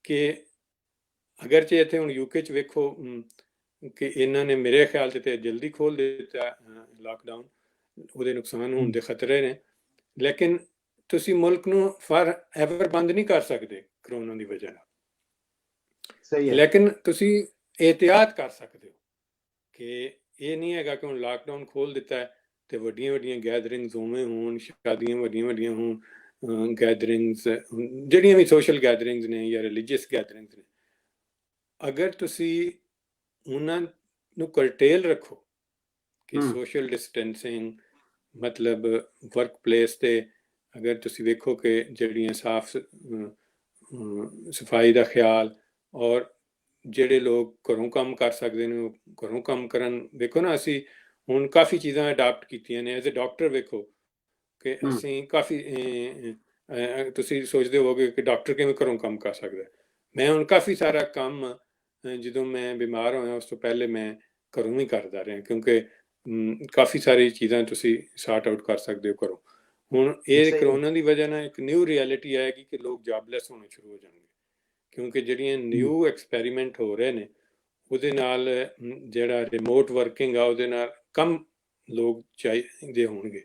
ਕਿ ਅਗਰਚੇ ਇੱਥੇ ਹੁਣ ਯੂਕੇ 'ਚ ਵੇਖੋ ਕਿ ਇਹਨਾਂ ਨੇ ਮੇਰੇ ਖਿਆਲ 'ਚ ਤੇ ਜਲਦੀ ਖੋਲ ਦਿੱਤਾ ਲਾਕਡਾਊਨ, ਉਹਦੇ ਨੁਕਸਾਨ ਹੋਣ ਦੇ ਖਤਰੇ ਨੇ, ਲੇਕਿਨ ਤੁਸੀਂ ਮੁਲਕ ਨੂੰ ਫਾਰ ਐਵਰ ਬੰਦ ਨਹੀਂ ਕਰ ਸਕਦੇ ਕਰੋਨਾ ਦੀ ਵਜ੍ਹਾ ਨਾਲ। ਸਹੀ ਹੈ, ਲੇਕਿਨ ਤੁਸੀਂ ਇਹਤਿਆਤ ਕਰ ਸਕਦੇ ਹੋ ਕਿ ਇਹ ਨਹੀਂ ਹੈਗਾ ਕਿ ਹੁਣ ਲਾਕਡਾਊਨ ਖੋਲ ਦਿੱਤਾ ਹੈ ਤੇ ਵੱਡੀਆਂ ਵੱਡੀਆਂ ਗੈਦਰਿੰਗਸ ਉਵੇਂ ਹੋਣ, ਸ਼ਾਦੀਆਂ ਵੱਡੀਆਂ ਵੱਡੀਆਂ ਹੋਣ, ਗੈਦਰਿੰਗਸ ਜਿਹੜੀਆਂ ਵੀ ਸੋਸ਼ਲ ਗੈਦਰਿੰਗਸ ਨੇ ਜਾਂ ਰਿਲੀਜੀਅਸ ਗੈਦਰਿੰਗਸ ਨੇ, ਅਗਰ ਤੁਸੀਂ ਉਹਨਾਂ ਨੂੰ ਕਰਟੇਲ ਰੱਖੋ ਕਿ ਸੋਸ਼ਲ ਡਿਸਟੈਂਸਿੰਗ ਮਤਲਬ ਵਰਕ ਪਲੇਸ ਤੇ ਅਗਰ ਤੁਸੀਂ ਵੇਖੋ ਕਿ ਜਿਹੜੀਆਂ ਸਾਫ ਸਫਾਈ ਦਾ ਖਿਆਲ ਔਰ ਜਿਹੜੇ ਲੋਕ ਘਰੋਂ ਕੰਮ ਕਰ ਸਕਦੇ ਨੇ ਉਹ ਘਰੋਂ ਕੰਮ ਕਰਨ। ਵੇਖੋ ਨਾ ਅਸੀਂ ਹੁਣ ਕਾਫੀ ਚੀਜ਼ਾਂ ਅਡਾਪਟ ਕੀਤੀਆਂ ਨੇ ਐਜ਼ ਅ ਡਾਕਟਰ, ਵੇਖੋ ਕਿ ਅਸੀਂ ਕਾਫੀ ਤੁਸੀਂ ਸੋਚਦੇ ਹੋਵੋਗੇ ਕਿ ਡਾਕਟਰ ਕਿਵੇਂ ਘਰੋਂ ਕੰਮ ਕਰ ਸਕਦਾ। ਮੈਂ ਹੁਣ ਕਾਫੀ ਸਾਰਾ ਕੰਮ ਜਦੋਂ ਮੈਂ ਬਿਮਾਰ ਹੋਇਆ ਉਸ ਤੋਂ ਪਹਿਲੇ ਮੈਂ ਘਰੋਂ ਹੀ ਕਰਦਾ ਰਿਹਾ, ਕਿਉਂਕਿ ਕਾਫੀ ਸਾਰੀ ਚੀਜ਼ਾਂ ਤੁਸੀਂ ਸਾਰਟ ਆਊਟ ਕਰ ਸਕਦੇ ਹੋ ਘਰੋਂ। ਹੁਣ ਇਹ ਕਰੋਨਾ ਦੀ ਵਜ੍ਹਾ ਨਾਲ ਇੱਕ ਨਿਊ ਰਿਐਲਿਟੀ ਆਏਗੀ ਕਿ ਲੋਕ ਜੌਬਲੈਸ ਹੋਣੇ ਸ਼ੁਰੂ ਹੋ ਜਾਣਗੇ, ਕਿਉਂਕਿ ਜਿਹੜੀਆਂ ਨਿਊ ਐਕਸਪੈਰੀਮੈਂਟ ਹੋ ਰਹੇ ਨੇ ਉਹਦੇ ਨਾਲ ਜਿਹੜਾ ਰਿਮੋਟ ਵਰਕਿੰਗ ਆ ਉਹਦੇ ਨਾਲ ਕਮ ਲੋਕ ਚਾਹੀਦੇ ਹੋਣਗੇ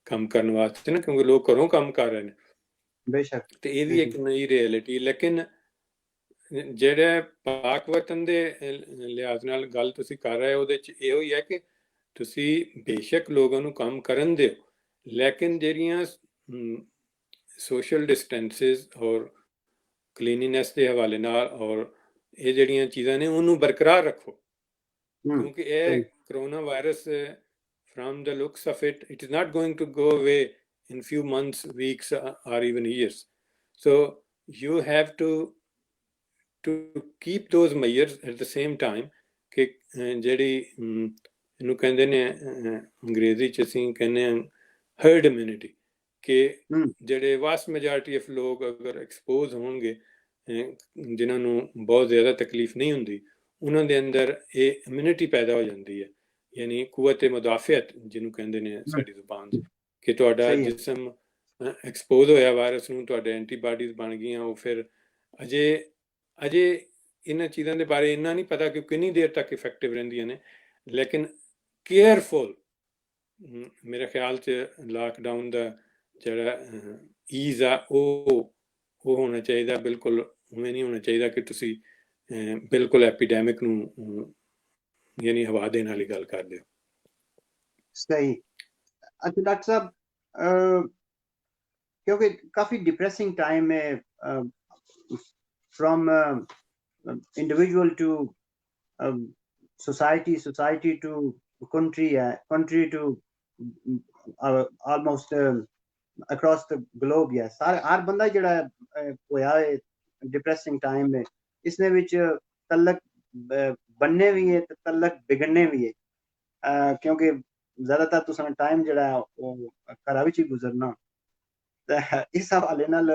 ਕੰਮ ਕਰਨ ਵਾਸਤੇ ਨਾ, ਕਿਉਂਕਿ ਲੋਕ ਘਰੋਂ ਕੰਮ ਕਰ ਰਹੇ ਨੇ। ਬੇਸ਼ੱਕ ਤੇ ਇਹ ਵੀ ਇੱਕ ਨਈ ਰਿਐਲਿਟੀ। ਲੇਕਿਨ ਜਿਹੜੇ ਪਾਕ ਵਤਨ ਦੇ ਲਿਹਾਜ਼ ਨਾਲ ਗੱਲ ਤੁਸੀਂ ਕਰ ਰਹੇ ਹੋ ਉਹਦੇ 'ਚ ਇਹੋ ਹੀ ਹੈ ਕਿ ਤੁਸੀਂ ਬੇਸ਼ੱਕ ਲੋਕਾਂ ਨੂੰ ਕੰਮ ਕਰਨ ਦਿਓ, ਲੇਕਿਨ ਜਿਹੜੀਆਂ ਸੋਸ਼ਲ ਡਿਸਟੈਂਸਿਸ ਔਰ ਕਲੀਨਿਨੈਸ ਦੇ ਹਵਾਲੇ ਨਾਲ ਔਰ ਇਹ ਜਿਹੜੀਆਂ ਚੀਜ਼ਾਂ ਨੇ ਉਹਨੂੰ ਬਰਕਰਾਰ ਰੱਖੋ, ਕਿਉਂਕਿ ਇਹ corona virus from the looks of it, it is not going to go away in few months, weeks or even years. So you have to keep those measures at the same time ਕਿ ਜਿਹੜੀ ਇਹਨੂੰ ਕਹਿੰਦੇ ਨੇ ਅੰਗਰੇਜ਼ੀ 'ਚ ਅਸੀਂ ਕਹਿੰਦੇ ਹਾਂ heard immunity, ਕਿ ਜਿਹੜੇ ਵਾਸਟ ਮੈਜੋਰਟੀ ਆਫ ਲੋਕ ਅਗਰ ਐਕਸਪੋਜ਼ ਹੋਣਗੇ ਜਿਨ੍ਹਾਂ ਨੂੰ ਬਹੁਤ ਜ਼ਿਆਦਾ ਤਕਲੀਫ ਨਹੀਂ ਹੁੰਦੀ, ਉਹਨਾਂ ਦੇ ਅੰਦਰ ਇਹ ਇਮਿਊਨਿਟੀ ਪੈਦਾ ਹੋ ਜਾਂਦੀ ਹੈ, ਯਾਨੀ ਕੁਵਤ ਮੁਦਾਫਿਅਤ ਜਿਹਨੂੰ ਕਹਿੰਦੇ ਨੇ ਸਾਡੀ ਜ਼ੁਬਾਨ 'ਚ, ਕਿ ਤੁਹਾਡਾ ਜਿਸਮ ਐਕਸਪੋਜ਼ ਹੋਇਆ ਵਾਇਰਸ ਨੂੰ, ਤੁਹਾਡੇ ਐਂਟੀਬਾਡੀਜ਼ ਬਣ ਗਈਆਂ। ਉਹ ਫਿਰ ਅਜੇ ਇਹਨਾਂ ਚੀਜ਼ਾਂ ਦੇ ਬਾਰੇ ਇੰਨਾ ਨਹੀਂ ਪਤਾ ਕਿ ਕਿੰਨੀ ਦੇਰ ਤੱਕ ਇਫੈਕਟਿਵ ਰਹਿੰਦੀਆਂ ਨੇ, ਲੇਕਿਨ ਕੇਅਰਫੁਲ ਮੇਰੇ ਖਿਆਲ 'ਚ ਲਾਕਡਾਊਨ ਦਾ ਜਿਹੜਾ ਈਜ਼ ਆ ਉਹ ਹੋਣਾ ਚਾਹੀਦਾ। ਬਿਲਕੁਲ ਉਵੇਂ ਨਹੀਂ ਹੋਣਾ ਚਾਹੀਦਾ ਕਿ ਤੁਸੀਂ ਬਿਲਕੁਲ ਐਪੀਡੈਮਿਕ ਨੂੰ ਯਾਨੀ ਹਵਾ ਦੇਣ ਵਾਲੀ ਗੱਲ ਕਰਦੇ ਹੋ। ਸਹੀ। अच्छा डॉक्टर साहब, क्योंकि काफ़ी डिप्रेसिंग टाइम है from individual to society to country है, country to almost across the globe है। सारे हर बंदा जड़ा होया है डिप्रेसिंग टाइम है, इसने विच तलक बनने भी है ते तलक बिगड़ने भी है, क्योंकि ज़्यादातर तुसा टाइम जड़ा घरा विच ही गुजरना। इस हवाले नाल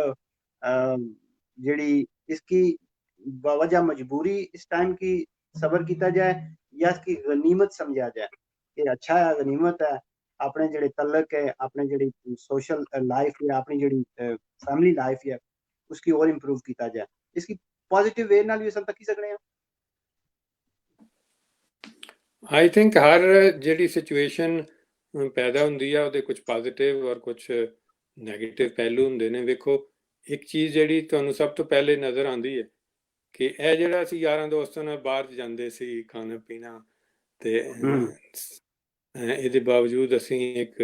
जेड़ी इसकी वजह मजबूरी इस टाइम की सबर किया जाए या इसकी गनीमत समझा जाए कि अच्छा है, गनीमत है, अपने जेड़े तलक है, अपने जेड़ी सोशल लाइफ है, अपनी जेड़ी फैमिली लाइफ है उसकी और इंप्रूव किया जाए। इसकी पॉजिटिव वे नाल भी सब तक की सकते हैं। आई थिंक हर ਜਿਹੜੀ ਸਿਚੁਏਸ਼ਨ ਪੈਦਾ ਹੁੰਦੀ ਆ ਉਹਦੇ ਕੁਝ ਪੋਜ਼ਿਟਿਵ ਔਰ ਕੁਝ ਨੈਗੇਟਿਵ ਪਹਿਲੂ ਹੁੰਦੇ ਨੇ। ਵੇਖੋ ਇੱਕ ਚੀਜ਼ ਜਿਹੜੀ ਤੁਹਾਨੂੰ ਸਭ ਤੋਂ ਪਹਿਲੇ ਨਜ਼ਰ ਆਉਂਦੀ ਹੈ ਕਿ ਇਹ ਜਿਹੜਾ ਅਸੀਂ ਯਾਰਾਂ ਦੋਸਤਾਂ ਨਾਲ ਬਾਹਰ ਜਾਂਦੇ ਸੀ ਖਾਣਾ ਪੀਣਾ ਤੇ ਇਹਦੇ ਬਾਵਜੂਦ ਅਸੀਂ ਇੱਕ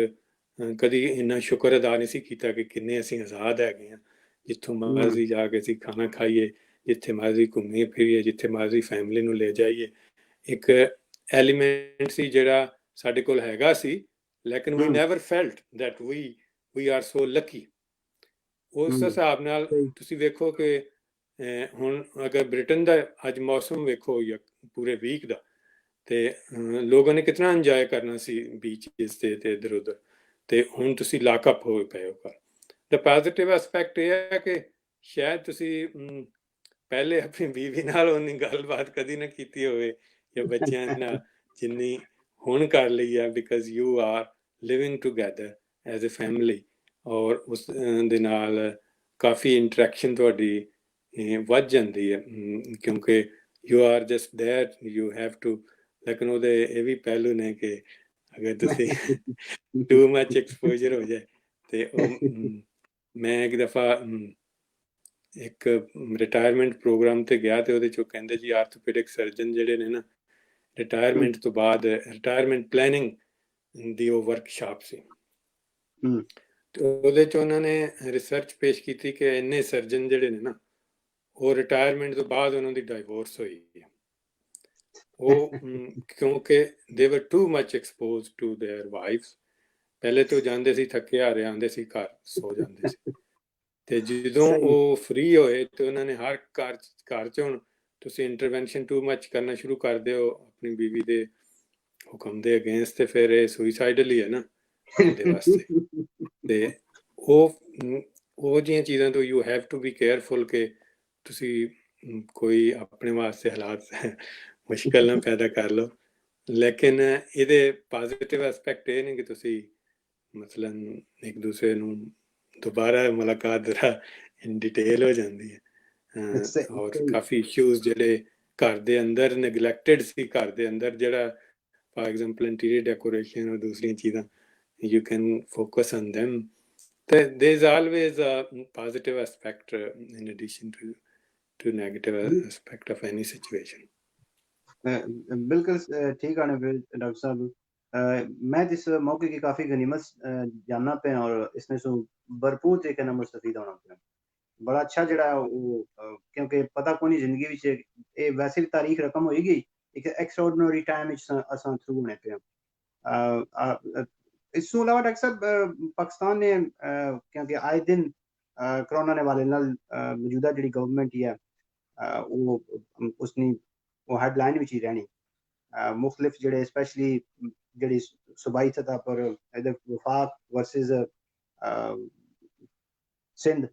ਕਦੀ ਇੰਨਾ ਸ਼ੁਕਰ ਅਦਾ ਨਹੀਂ ਸੀ ਕੀਤਾ ਕਿ ਕਿੰਨੇ ਅਸੀਂ ਆਜ਼ਾਦ ਹੈਗੇ ਹਾਂ, ਜਿੱਥੋਂ ਮਰਜ਼ੀ ਜਾ ਕੇ ਅਸੀਂ ਖਾਣਾ ਖਾਈਏ, ਜਿੱਥੇ ਮਰਜ਼ੀ ਘੁੰਮੀਏ ਫਿਰੀਏ, ਜਿੱਥੇ ਮਰਜ਼ੀ ਫੈਮਿਲੀ ਨੂੰ ਲੈ ਜਾਈਏ। ਇੱਕ ਐਲੀਮੈਂਟ ਸੀ ਜਿਹੜਾ ਸਾਡੇ ਕੋਲ ਹੈਗਾ ਸੀ, ਲੇਕਿਨ we never felt that we are so lucky. ਉਸ ਹਿਸਾਬ ਨਾਲ ਤੁਸੀਂ ਵੇਖੋ ਕਿ ਹੁਣ ਅਗਰ ਬ੍ਰਿਟਨ ਦਾ ਅੱਜ ਮੌਸਮ ਵੇਖੋ ਜਾਂ ਪੂਰੇ ਵੀਕ ਦਾ, ਤੇ ਲੋਕਾਂ ਨੇ ਕਿਤਨਾ ਇੰਜੋਏ ਕਰਨਾ ਸੀ ਬੀਚਿਸ ਤੇ ਇੱਧਰ ਉੱਧਰ, ਤੇ ਹੁਣ ਤੁਸੀਂ ਲਾਕਅਪ ਹੋਏ ਪਏ ਹੋ ਘਰ। ਦਾ ਪੋਜ਼ਿਟਿਵ ਐਸਪੈਕਟ ਇਹ ਹੈ ਕਿ ਸ਼ਾਇਦ ਤੁਸੀਂ ਪਹਿਲੇ ਆਪਣੀ ਬੀਵੀ ਨਾਲ ਉਨੀ ਗੱਲਬਾਤ ਕਦੀ ਨਾ ਕੀਤੀ ਹੋਵੇ ਜਾਂ ਬੱਚਿਆਂ ਨਾਲ ਜਿੰਨੀ ਹੁਣ ਕਰ ਲਈ ਹੈ, because you are living together as a family, ਔਰ ਉਸ ਦੇ ਨਾਲ ਕਾਫੀ ਇੰਟਰੈਕਸ਼ਨ ਤੁਹਾਡੀ ਵੱਧ ਜਾਂਦੀ ਹੈ, ਕਿਉਂਕਿ you are just there, you have to. ਲੇਕਿਨ ਉਹਦੇ ਇਹ ਵੀ ਪਹਿਲੂ ਨੇ ਕਿ ਅਗਰ ਤੁਸੀਂ ਟੂ ਮਚ ਐਕਸਪੋਜ਼ਰ ਹੋ ਜਾਏ ਤੇ ਉਹ ਮੈਂ ਇੱਕ ਦਫਾ ਇੱਕ ਰਿਟਾਇਰਮੈਂਟ ਪ੍ਰੋਗਰਾਮ ਤੇ ਗਿਆ ਤੇ ਉਹਦੇ ਚੋਂ ਕਹਿੰਦੇ ਜੀ ਆਰਥੋਪੈਡਿਕ ਸਰਜਨ ਜਿਹੜੇ ਨੇ ਨਾ, ਰਿਟਾਇਰਮੈਂਟ ਤੋਂ ਬਾਅਦ ਰਿਟਾਇਰਮੈਂਟ ਪਲੈਨਿੰਗ ਦੀ ਉਹ ਵਰਕਸ਼ਾਪ ਸੀ, ਤੇ ਉਹਦੇ ਚ ਉਹਨਾਂ ਨੇ ਰਿਸਰਚ ਪੇਸ਼ ਕੀਤੀ ਕਿ ਇੰਨੇ ਸਰਜਨ ਜਿਹੜੇ ਨੇ ਨਾ, ਉਹ ਰਿਟਾਇਰਮੈਂਟ ਤੋਂ ਬਾਅਦ ਉਹਨਾਂ ਦੀ ਡਾਈਵੋਰਸ ਹੋਈ ਹੈ। ਉਹ ਕਿਉਂਕਿ they were too much exposed to their wives. ਪਹਿਲੇ ਤੋਂ ਜਾਂਦੇ ਸੀ ਥੱਕੇ ਹਾਰੇ, ਆਉਂਦੇ ਸੀ ਘਰ ਸੋ ਜਾਂਦੇ ਸੀ, ਤੇ ਜਦੋਂ ਉਹ ਫ੍ਰੀ ਹੋਏ ਤੇ ਉਹਨਾਂ ਨੇ ਹਰ ਘਰ ਚ ਹੁਣ ਤੁਸੀਂ ਇੰਟਰਵੈਂਸ਼ਨ ਟੂ ਮਚ ਕਰਨਾ ਸ਼ੁਰੂ ਕਰ ਦਿਓ ਆਪਣੀ ਬੀਵੀ ਦੇ ਹੁਕਮ ਦੇ ਅਗੇਂਸਟ, ਤੇ ਫਿਰ ਇਹ ਸੁਇਸਾਈਡਲ ਹੀ ਹੈ ਨਾ ਉਹਦੇ ਵਾਸਤੇ। ਤੇ ਉਹ ਜਿਹੀਆਂ ਚੀਜ਼ਾਂ ਤੋਂ you have to be careful ਕਿ ਤੁਸੀਂ ਕੋਈ ਆਪਣੇ ਵਾਸਤੇ ਹਾਲਾਤ ਮੁਸ਼ਕਲ ਨਾ ਪੈਦਾ ਕਰ ਲਓ। ਲੇਕਿਨ ਇਹਦੇ ਪੋਜ਼ਿਟਿਵ ਐਸਪੈਕਟ ਇਹ ਨੇ ਕਿ ਤੁਸੀਂ ਮਸਲਨ ਇੱਕ ਦੂਸਰੇ ਨੂੰ ਦੁਬਾਰਾ ਮੁਲਾਕਾਤ ਜਿਹੜਾ ਇਨ ਡਿਟੇਲ ਹੋ ਜਾਂਦੀ ਹੈ, ਔਰ ਕਾਫੀ ਇਸ਼ੂਜ਼ ਜਿਹੜੇ ਘਰ ਦੇ ਅੰਦਰ ਨੈਗਲੈਕਟਡ ਸੀ, ਘਰ ਦੇ ਅੰਦਰ ਜਿਹੜਾ ਫॉर एग्जांपल इंटीरियर डेकोरेशन और दूसरी चीज़ें, you can focus on them. There's always a positive aspect in addition to negative aspect of any situation. बिल्कुल ठीक है डॉक्टर साहब। मैं जिस मौके की काफ़ी गनीमत जानना पे और इसमें सो भरपूर तरीके नाल मुस्तफीद होना पे बड़ा अच्छा जड़ा क्योंकि पता को नहीं जिंदगी विच ये वैसे भी तारीख रकम होएगी, एक एक्सट्राऑर्डिनरी टाइम विच असां थ्रू होने पे। इस तो अलावा डॉक्टर साहब पाकिस्तान ने क्योंकि आए दिन कोरोना ने वाले नाल मौजूदा जिहड़ी गवर्नमेंट ही है वो उसनी वो हेडलाइन विच ही रहनी, मुख्तलिफ जड़े स्पेशली जड़ी सूबाई सतह पर इधर वफाक वर्सेस सिंध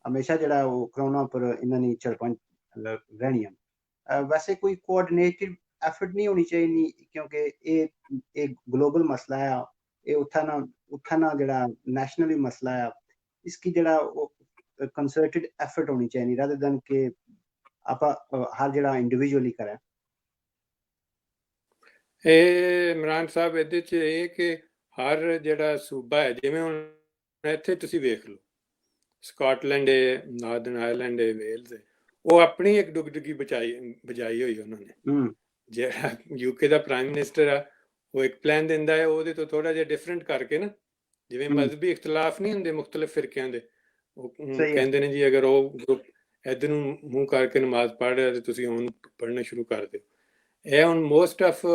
हमेशा जड़ा वो कोरोना पर इन्होंने झड़पां रहनी है। वैसे कोई कोऑर्डिनेटेड एफर्ट नहीं होनी चाहिए, क्योंकि ये एक ग्लोबल मसला है, ये उठाना जड़ा नेशनली मसला है, इसकी जड़ा कंसर्टेड एफर्ट होनी चाहिए रादर देन के आप हर जड़ा इंडिविजुअली करें। ਇਮਰਾਨ ਸਾਹਿਬ ਇਹਦੇ ਚ ਇਹ ਕਿ ਹਰ ਜਿਹੜਾ ਸੂਬਾ ਹੈ, ਜਿਵੇਂ ਹੁਣ ਇੱਥੇ ਤੁਸੀਂ ਵੇਖ ਲਓ ਸਕਾਟਲੈਂਡ ਹੈ, ਨਾਰਦਰਨ ਆਇਰਲੈਂਡ ਹੈ, ਵੇਲਜ਼ ਹੈ, ਉਹ ਆਪਣੀ ਇੱਕ ਡੁਗਡੁਗੀ ਬਜਾਈ ਹੋਈ ਉਹਨਾਂ ਨੇ। ਜਿਹੜਾ ਯੂਕੇ ਦਾ ਪ੍ਰਾਈਮ ਮਿਨਿਸਟਰ ਆ ਉਹ ਇੱਕ ਪਲਾਨ ਦਿੰਦਾ ਹੈ, ਉਹਦੇ ਤੋਂ ਥੋੜਾ ਜਿਹਾ ਡਿਫਰੈਂਟ ਕਰਕੇ ਨਾ, ਜਿਵੇਂ ਮਜ਼ਹਬੀ ਇਖਤਲਾਫ ਨਹੀਂ ਹੁੰਦੇ ਮੁਖਤਲਿਫ ਫਿਰਕਿਆਂ ਦੇ, ਉਹ ਕਹਿੰਦੇ ਨੇ ਜੀ ਅਗਰ ਉਹ ਗਰੁੱਪ ਇੱਧਰ ਨੂੰ ਮੂੰਹ ਕਰਕੇ ਨਮਾਜ਼ ਪੜ੍ਹ ਰਿਹਾ ਤੇ ਤੁਸੀਂ ਹੁਣ ਪੜ੍ਹਨਾ ਸ਼ੁਰੂ ਕਰ ਦਿਓ। ਇਹ ਹੁਣ ਮੋਸਟ ਆਫ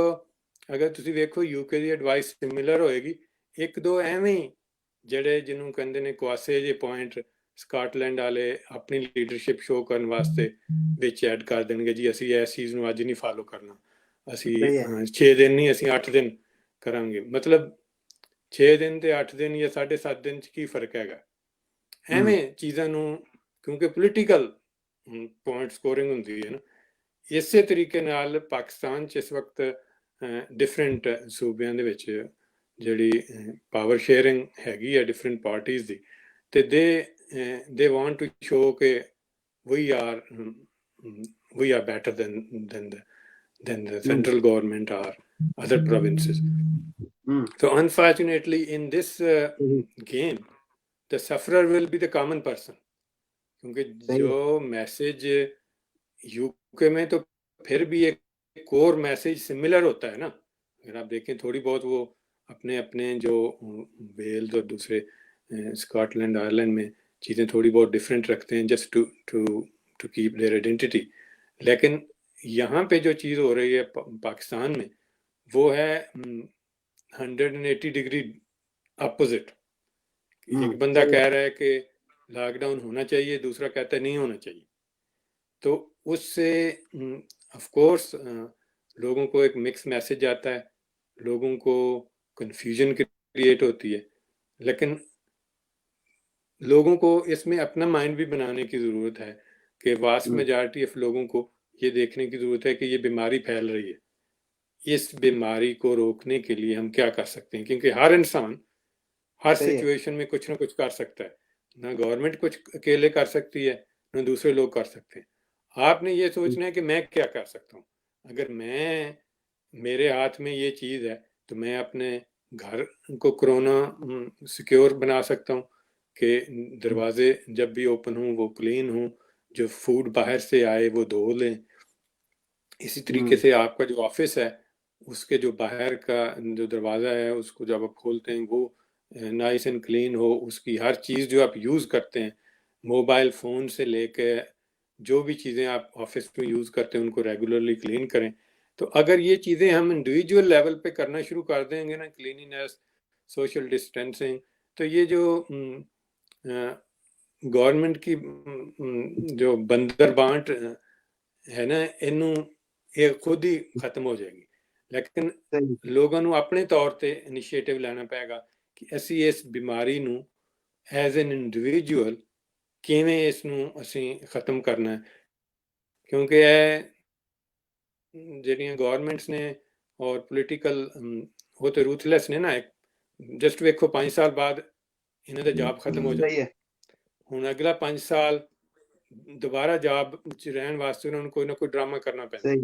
ਅਗਰ ਤੁਸੀਂ ਵੇਖੋ ਯੂਕੇ ਦੀ ਐਡਵਾਈਸ ਸਿਮਿਲਰ ਹੋਏਗੀ। ਇੱਕ ਦੋ ਐਵੇਂ ਹੀ ਜਿਹੜੇ ਜਿਹਨੂੰ ਕਹਿੰਦੇ ਨੇ ਕੁਆਸੇ ਜੇ ਪੁਆਇੰਟ ਸਕਾਟਲੈਂਡ ਵਾਲੇ ਆਪਣੀ ਲੀਡਰਸ਼ਿਪ ਸ਼ੋਅ ਕਰਨ ਵਾਸਤੇ ਵਿੱਚ ਐਡ ਕਰ ਦੇਣਗੇ, ਜੀ ਅਸੀਂ ਇਸ ਚੀਜ਼ ਨੂੰ ਅੱਜ ਨਹੀਂ ਫਾਲੋ ਕਰਨਾ, ਅਸੀਂ 6 ਦਿਨ ਨਹੀਂ ਅਸੀਂ 8 ਦਿਨ ਕਰਾਂਗੇ। ਮਤਲਬ 6 ਦਿਨ ਤੇ 8 ਦਿਨ ਜਾਂ 7.5 ਦਿਨ 'ਚ ਕੀ ਫਰਕ ਹੈਗਾ? ਐਵੇਂ ਚੀਜ਼ਾਂ ਨੂੰ, ਕਿਉਂਕਿ ਪੋਲੀਟੀਕਲ ਪੁਆਇੰਟ ਸਕੋਰਿੰਗ ਹੁੰਦੀ ਹੈ ਨਾ, ਇਸੇ ਤਰੀਕੇ ਨਾਲ ਪਾਕਿਸਤਾਨ 'ਚ ਇਸ ਵਕਤ ਡਿਫਰੈਂਟ ਸੂਬਿਆਂ ਦੇ ਵਿੱਚ ਜਿਹੜੀ ਪਾਵਰ ਸ਼ੇਅਰਿੰਗ ਹੈਗੀ ਹੈ ਡਿਫਰੈਂਟ ਪਾਰਟੀਜ਼ ਦੀ, ਤੇ ਦੇ ਵਾਂਟ ਟੂ ਸ਼ੋ ਕਿ we are better than the central government or other provinces. So unfortunately in this game the sufferer will be the common person. क्योंकि जो मैसेज यूके में तो फिर भी एक कोर मैसेज सिमिलर होता है ना। अगर आप देखें थोड़ी बहुत वो अपने अपने जो वेल्स और दूसरे स्कॉटलैंड आयरलैंड में चीज़ें थोड़ी बहुत डिफरेंट रखते हैं just to to to keep their identity. लेकिन यहाँ पे जो चीज़ हो रही है पाकिस्तान में वो है 180 डिग्री अपोजिट। एक बंदा कह रहा है कि लॉकडाउन होना चाहिए, दूसरा कहता है नहीं होना चाहिए। तो उससे ऑफ कोर्स लोगों को एक मिक्स मैसेज आता है, लोगों को कंफ्यूजन क्रिएट होती है। लेकिन लोगों को इसमें अपना माइंड भी बनाने की ज़रूरत है कि वास्ट मेजॉरिटी ऑफ लोगों को ये देखने की ज़रूरत है कि ये बीमारी फैल रही है, इस बीमारी को रोकने के लिए हम क्या कर सकते हैं। क्योंकि हर इंसान हर सिचुएशन में कुछ ना कुछ कर सकता है, ना गवर्नमेंट कुछ अकेले कर सकती है, ना दूसरे लोग कर सकते हैं। आपने ये सोचना है कि मैं क्या कर सकता हूँ। अगर मेरे हाथ में ये चीज़ है तो मैं अपने घर को कोरोना सिक्योर बना सकता हूँ कि दरवाजे जब भी ओपन हों वो क्लीन हों, जो फूड बाहर से आए वो धो लें। इसी तरीके से आपका जो ऑफिस है उसके जो बाहर का जो दरवाज़ा है उसको जब आप खोलते हैं वो नाइस एंड क्लीन हो, उसकी हर चीज़ जो आप यूज़ करते हैं मोबाइल फ़ोन से लेके जो भी चीज़ें आप ऑफिस में यूज़ करते हैं उनको रेगुलरली क्लीन करें। तो अगर ये चीज़ें हम इंडिविजुअल लेवल पे करना शुरू कर देंगे ना, क्लीनिनेस, सोशल डिस्टेंसिंग, तो ये जो गवर्नमेंट की जो बंदर बांट है ना इनू ये खुद ही खत्म हो जाएगी। लेकिन लोगों ਨੂੰ ਆਪਣੇ ਤੌਰ ਤੇ ਇਨੀਸ਼ੀਏਟਿਵ ਲੈਣਾ ਪਏਗਾ ਕਿ ਅਸੀਂ ਇਸ ਬਿਮਾਰੀ ਨੂੰ ਐਜ਼ ਐਨ ਇੰਡੀਵਿਜੂਅਲ ਕਿਵੇਂ ਇਸ ਨੂੰ ਅਸੀਂ ਖਤਮ ਕਰਨਾ ਹੈ। ਕਿਉਂਕਿ ਇਹ ਜਿਹੜੀਆਂ ਗਵਰਨਮੈਂਟਸ ਨੇ ਔਰ ਪੋਲੀਟੀਕਲ ਉਹ ਤੇ ਰੂਥਲੈਸ ਨੇ ਨਾ। ਜਸਟ ਵੇਖੋ 5 ਸਾਲ ਬਾਅਦ ਇਹਨਾਂ ਦਾ ਜੌਬ ਖਤਮ ਹੋ ਜਾਏ। ਹੁਣ ਅਗਲਾ 5 ਸਾਲ ਦੁਬਾਰਾ ਜੌਬ 'ਚ ਰਹਿਣ ਵਾਸਤੇ ਉਹਨਾਂ ਨੂੰ ਕੋਈ ਨਾ ਕੋਈ ਡਰਾਮਾ ਕਰਨਾ ਪੈਂਦਾ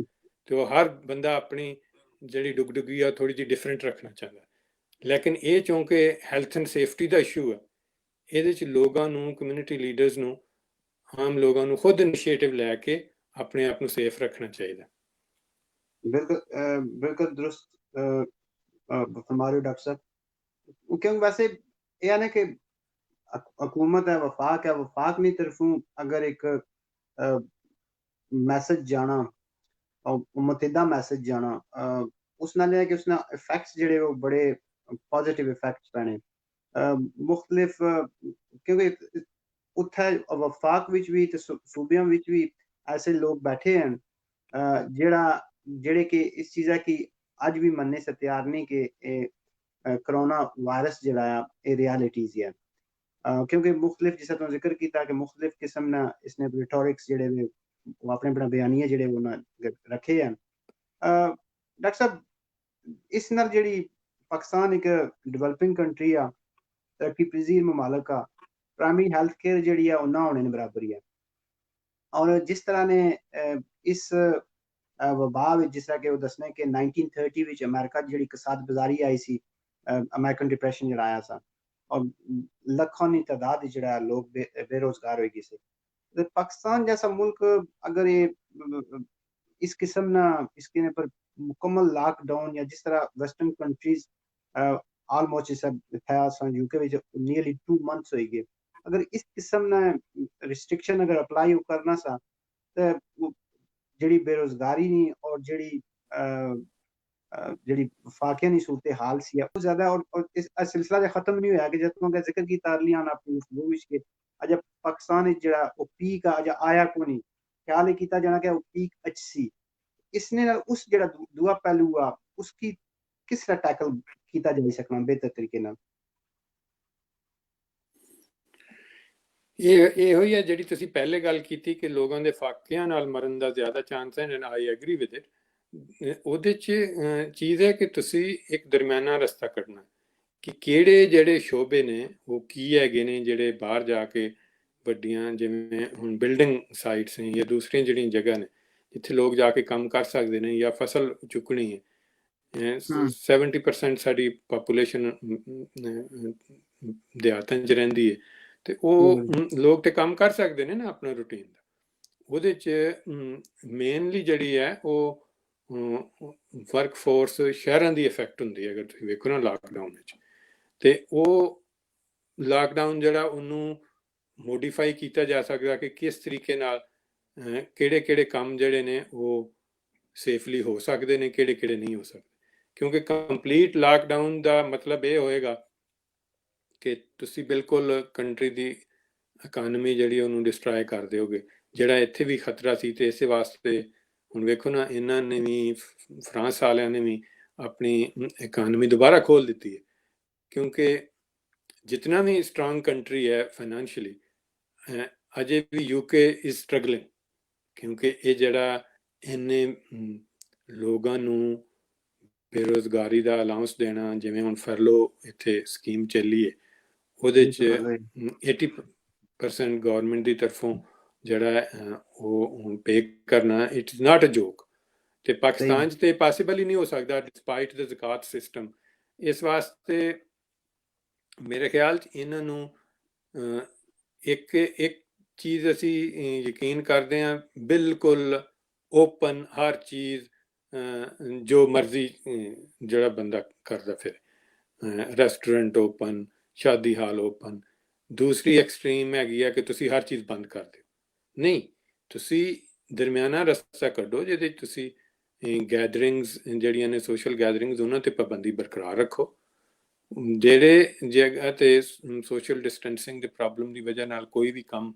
ਤੇ ਹਰ ਬੰਦਾ ਆਪਣੀ ਜਿਹੜੀ ਡੁਗਡੁਗੀ ਆ ਥੋੜੀ ਜਿਹੀ ਡਿਫਰੈਂਟ ਰੱਖਣਾ ਚਾਹੁੰਦਾ। ਲੇਕਿਨ ਇਹ ਚੂੰਕਿ ਹੈਲਥ ਐਂਡ ਸੇਫਟੀ ਦਾ ਇਸ਼ੂ ਹੈ, ਇਹਦੇ 'ਚ ਲੋਕਾਂ ਨੂੰ, ਕਮਿਊਨਿਟੀ ਲੀਡਰਸ ਨੂੰ, ਆਮ ਲੋਕਾਂ ਨੂੰ ਖੁਦ ਇਨੀਸ਼ੀਏਟਿਵ ਲੈ ਕੇ ਆਪਣੇ ਆਪ ਨੂੰ ਸੇਫ ਰੱਖਣਾ ਚਾਹੀਦਾ। बिल्कुल दुरुस्त फरमा रहे हो डॉक्टर साहब। क्योंकि वैसे यह है ना कि हुकूमत है, वफाक की तरफों अगर एक मैसेज जाना और मुतहिदा मैसेज जाना उस नाल है कि उसने इफेक्ट्स जेडे वो बड़े पॉजिटिव इफेक्ट्स पैने मुख्तलिफ क्योंकि उत्थे वफाक विच भी ते सूबियां विच भी ऐसे लोग बैठे हैं जेड़े कि इस चीज़ है कि अज भी मनने से तैयार नहीं कि कोरोना वायरस जड़ा है रियलिटीज है। क्योंकि मुख्तलिफ जिस तरह जिक्र किया कि मुख्तलिफ किस्म ना इसने रिटोरिक्स जेड़े वे अपने अपना बयानिया जेड़े वो रखे हैं। डॉक्टर साहब इस नाल जेड़ी पाकिस्तान एक डेवलपिंग कंट्री आ, तरक्की पजीर ममालक आ, प्राइमरी हेल्थ केयर जेड़ी है ना होने बराबर ही है। और जिस तरह ने इस वबा जिस तरह के वो दसने कि 1930 विच अमेरिका दी जेड़ी कसाद बाजारी आई सी, अमेरिकन डिप्रेशन जेड़ा आया सा और लखों की तादाद जेड़ा लोग बेरोजगार हो गए थे। तो पाकिस्तान जैसा मुल्क अगर ये इस किस्म ना इसके पर मुकम्मल लॉकडाउन या जिस तरह वेस्टर्न कंट्रीज ऑलमोस्ट इस था यूके विच नियरली 2 मंथ्स हो गए, अगर इस किस्म ना रिस्ट्रिक्शन अगर अप्लाई करना सा तो जेड़ी बेरोजगारी नहीं और जेड़ी जेड़ी वफाकिया नहीं सूरत हाल सी बहुत ज्यादा और इस सिलसिला जो खत्म नहीं होया कि जब का जिक्र किया तारलियान अपनी गुफ्तगू विच के अज पाकिस्तान जेड़ा वो पीक अज आया को नहीं ख्याल ही किया जाना कि वो पीक अच सी। इसने उस जेड़ा दूआ पहलू आ उसकी किस तरह टैकल किया जा सकना बेहतर तरीके नाल। ਇਹੋ ਹੀ ਹੈ ਜਿਹੜੀ ਤੁਸੀਂ ਪਹਿਲੇ ਗੱਲ ਕੀਤੀ ਕਿ ਲੋਕਾਂ ਦੇ ਫਾਕਿਆਂ ਨਾਲ ਮਰਨ ਦਾ ਜ਼ਿਆਦਾ ਚਾਂਸ ਹੈ and I agree with it. ਉਹਦੇ 'ਚ ਚੀਜ਼ ਹੈ ਕਿ ਤੁਸੀਂ ਇੱਕ ਦਰਮਿਆਨਾ ਰਸਤਾ ਕੱਢਣਾ ਕਿ ਕਿਹੜੇ ਜਿਹੜੇ ਸ਼ੋਬੇ ਨੇ ਉਹ ਕੀ ਹੈਗੇ ਨੇ ਜਿਹੜੇ ਬਾਹਰ ਜਾ ਕੇ ਵੱਡੀਆਂ ਜਿਵੇਂ ਹੁਣ ਬਿਲਡਿੰਗ ਸਾਈਟਸ ਨੇ ਜਾਂ ਦੂਸਰੀਆਂ ਜਿਹੜੀਆਂ ਜਗ੍ਹਾ ਨੇ ਜਿੱਥੇ ਲੋਕ ਜਾ ਕੇ ਕੰਮ ਕਰ ਸਕਦੇ ਨੇ ਜਾਂ ਫਸਲ ਚੁੱਕਣੀ ਹੈ। 70% ਸਾਡੀ ਪਾਪੂਲੇਸ਼ਨ ਦਿਹਾਤਾਂ 'ਚ ਰਹਿੰਦੀ ਹੈ ਤੇ ਉਹ ਲੋਕ ਤੇ ਕੰਮ ਕਰ ਸਕਦੇ ਨੇ ਨਾ ਆਪਣਾ ਰੂਟੀਨ ਦਾ। ਉਹਦੇ 'ਚ ਮੇਨਲੀ ਜਿਹੜੀ ਹੈ ਉਹ ਵਰਕ ਫੋਰਸ ਸ਼ਹਿਰਾਂ ਦੀ ਇਫੈਕਟ ਹੁੰਦੀ ਹੈ, ਅਗਰ ਤੁਸੀਂ ਵੇਖੋ ਨਾ ਲਾਕਡਾਊਨ ਵਿੱਚ। ਤੇ ਉਹ ਲਾਕਡਾਊਨ ਜਿਹੜਾ ਉਹਨੂੰ ਮੋਡੀਫਾਈ ਕੀਤਾ ਜਾ ਸਕਦਾ ਕਿ ਕਿਸ ਤਰੀਕੇ ਨਾਲ ਕਿਹੜੇ ਕਿਹੜੇ ਕੰਮ ਜਿਹੜੇ ਨੇ ਉਹ ਸੇਫਲੀ ਹੋ ਸਕਦੇ ਨੇ, ਕਿਹੜੇ ਕਿਹੜੇ ਨਹੀਂ ਹੋ ਸਕਦੇ। ਕਿਉਂਕਿ ਕੰਪਲੀਟ ਲਾਕਡਾਊਨ ਦਾ ਮਤਲਬ ਇਹ ਹੋਏਗਾ ਕਿ ਤੁਸੀਂ ਬਿਲਕੁਲ ਕੰਟਰੀ ਦੀ ਇਕਾਨਮੀ ਜਿਹੜੀ ਉਹਨੂੰ ਡਿਸਟਰਾਏ ਕਰ ਦਿਓਗੇ, ਜਿਹੜਾ ਇੱਥੇ ਵੀ ਖਤਰਾ ਸੀ। ਤੇ ਇਸੇ ਵਾਸਤੇ ਹੁਣ ਵੇਖੋ ਨਾ, ਇਹਨਾਂ ਨੇ ਵੀ, ਫਰਾਂਸ ਵਾਲਿਆਂ ਨੇ ਵੀ ਆਪਣੀ ਇਕਾਨਮੀ ਦੁਬਾਰਾ ਖੋਲ ਦਿੱਤੀ ਹੈ, ਕਿਉਂਕਿ ਜਿਤਨਾ ਵੀ ਸਟਰੋਂਗ ਕੰਟਰੀ ਹੈ ਫਾਈਨੈਂਸ਼ੀਅਲੀ, ਅਜੇ ਵੀ ਯੂਕੇ ਇਜ਼ ਸਟਰਗਲਿੰਗ, ਕਿਉਂਕਿ ਇਹ ਜਿਹੜਾ ਇੰਨੇ ਲੋਕਾਂ ਨੂੰ ਬੇਰੁਜ਼ਗਾਰੀ ਦਾ ਅਲਾਊਂਸ ਦੇਣਾ, ਜਿਵੇਂ ਹੁਣ ਫਰਲੋ ਇੱਥੇ ਸਕੀਮ ਚੱਲੀ ਹੈ, ਉਹਦੇ 'ਚ 80% ਗੌਰਮੈਂਟ ਦੀ ਤਰਫੋਂ ਜਿਹੜਾ ਉਹ ਪੇ ਕਰਨਾ, ਇਟ ਇਜ਼ ਨਾਟ ਅ ਜੋਕ। ਤੇ ਪਾਕਿਸਤਾਨ 'ਚ ਤੇ ਪੋਸੀਬਲ ਹੀ ਨਹੀਂ ਹੋ ਸਕਦਾ ਡਿਸਪਾਈਟ ਦ ਜ਼ਕਾਤ ਸਿਸਟਮ। ਇਸ ਵਾਸਤੇ ਮੇਰੇ ਖਿਆਲ 'ਚ ਇਹਨਾਂ ਨੂੰ ਇੱਕ ਚੀਜ਼ ਅਸੀਂ ਯਕੀਨ ਕਰਦੇ ਹਾਂ, ਬਿਲਕੁਲ ਓਪਨ ਹਰ ਚੀਜ਼, ਜੋ ਮਰਜ਼ੀ ਜਿਹੜਾ ਬੰਦਾ ਕਰਦਾ ਫਿਰ, ਰੈਸਟੋਰੈਂਟ ਓਪਨ, ਸ਼ਾਦੀ ਹਾਲ ਓਪਨ। ਦੂਸਰੀ ਐਕਸਟ੍ਰੀਮ ਹੈਗੀ ਆ ਕਿ ਤੁਸੀਂ ਹਰ ਚੀਜ਼ ਬੰਦ ਕਰ ਦਿਓ। ਨਹੀਂ, ਤੁਸੀਂ ਦਰਮਿਆਨਾ ਰਸਤਾ ਕੱਢੋ ਜਿਹਦੇ 'ਚ ਤੁਸੀਂ ਗੈਦਰਿੰਗਸ ਜਿਹੜੀਆਂ ਨੇ, ਸੋਸ਼ਲ ਗੈਦਰਿੰਗਸ, ਉਹਨਾਂ 'ਤੇ ਪਾਬੰਦੀ ਬਰਕਰਾਰ ਰੱਖੋ। ਜਿਹੜੇ ਜਗ੍ਹਾ 'ਤੇ ਸੋਸ਼ਲ ਡਿਸਟੈਂਸਿੰਗ ਦੇ ਪ੍ਰੋਬਲਮ ਦੀ ਵਜ੍ਹਾ ਨਾਲ ਕੋਈ ਵੀ ਕੰਮ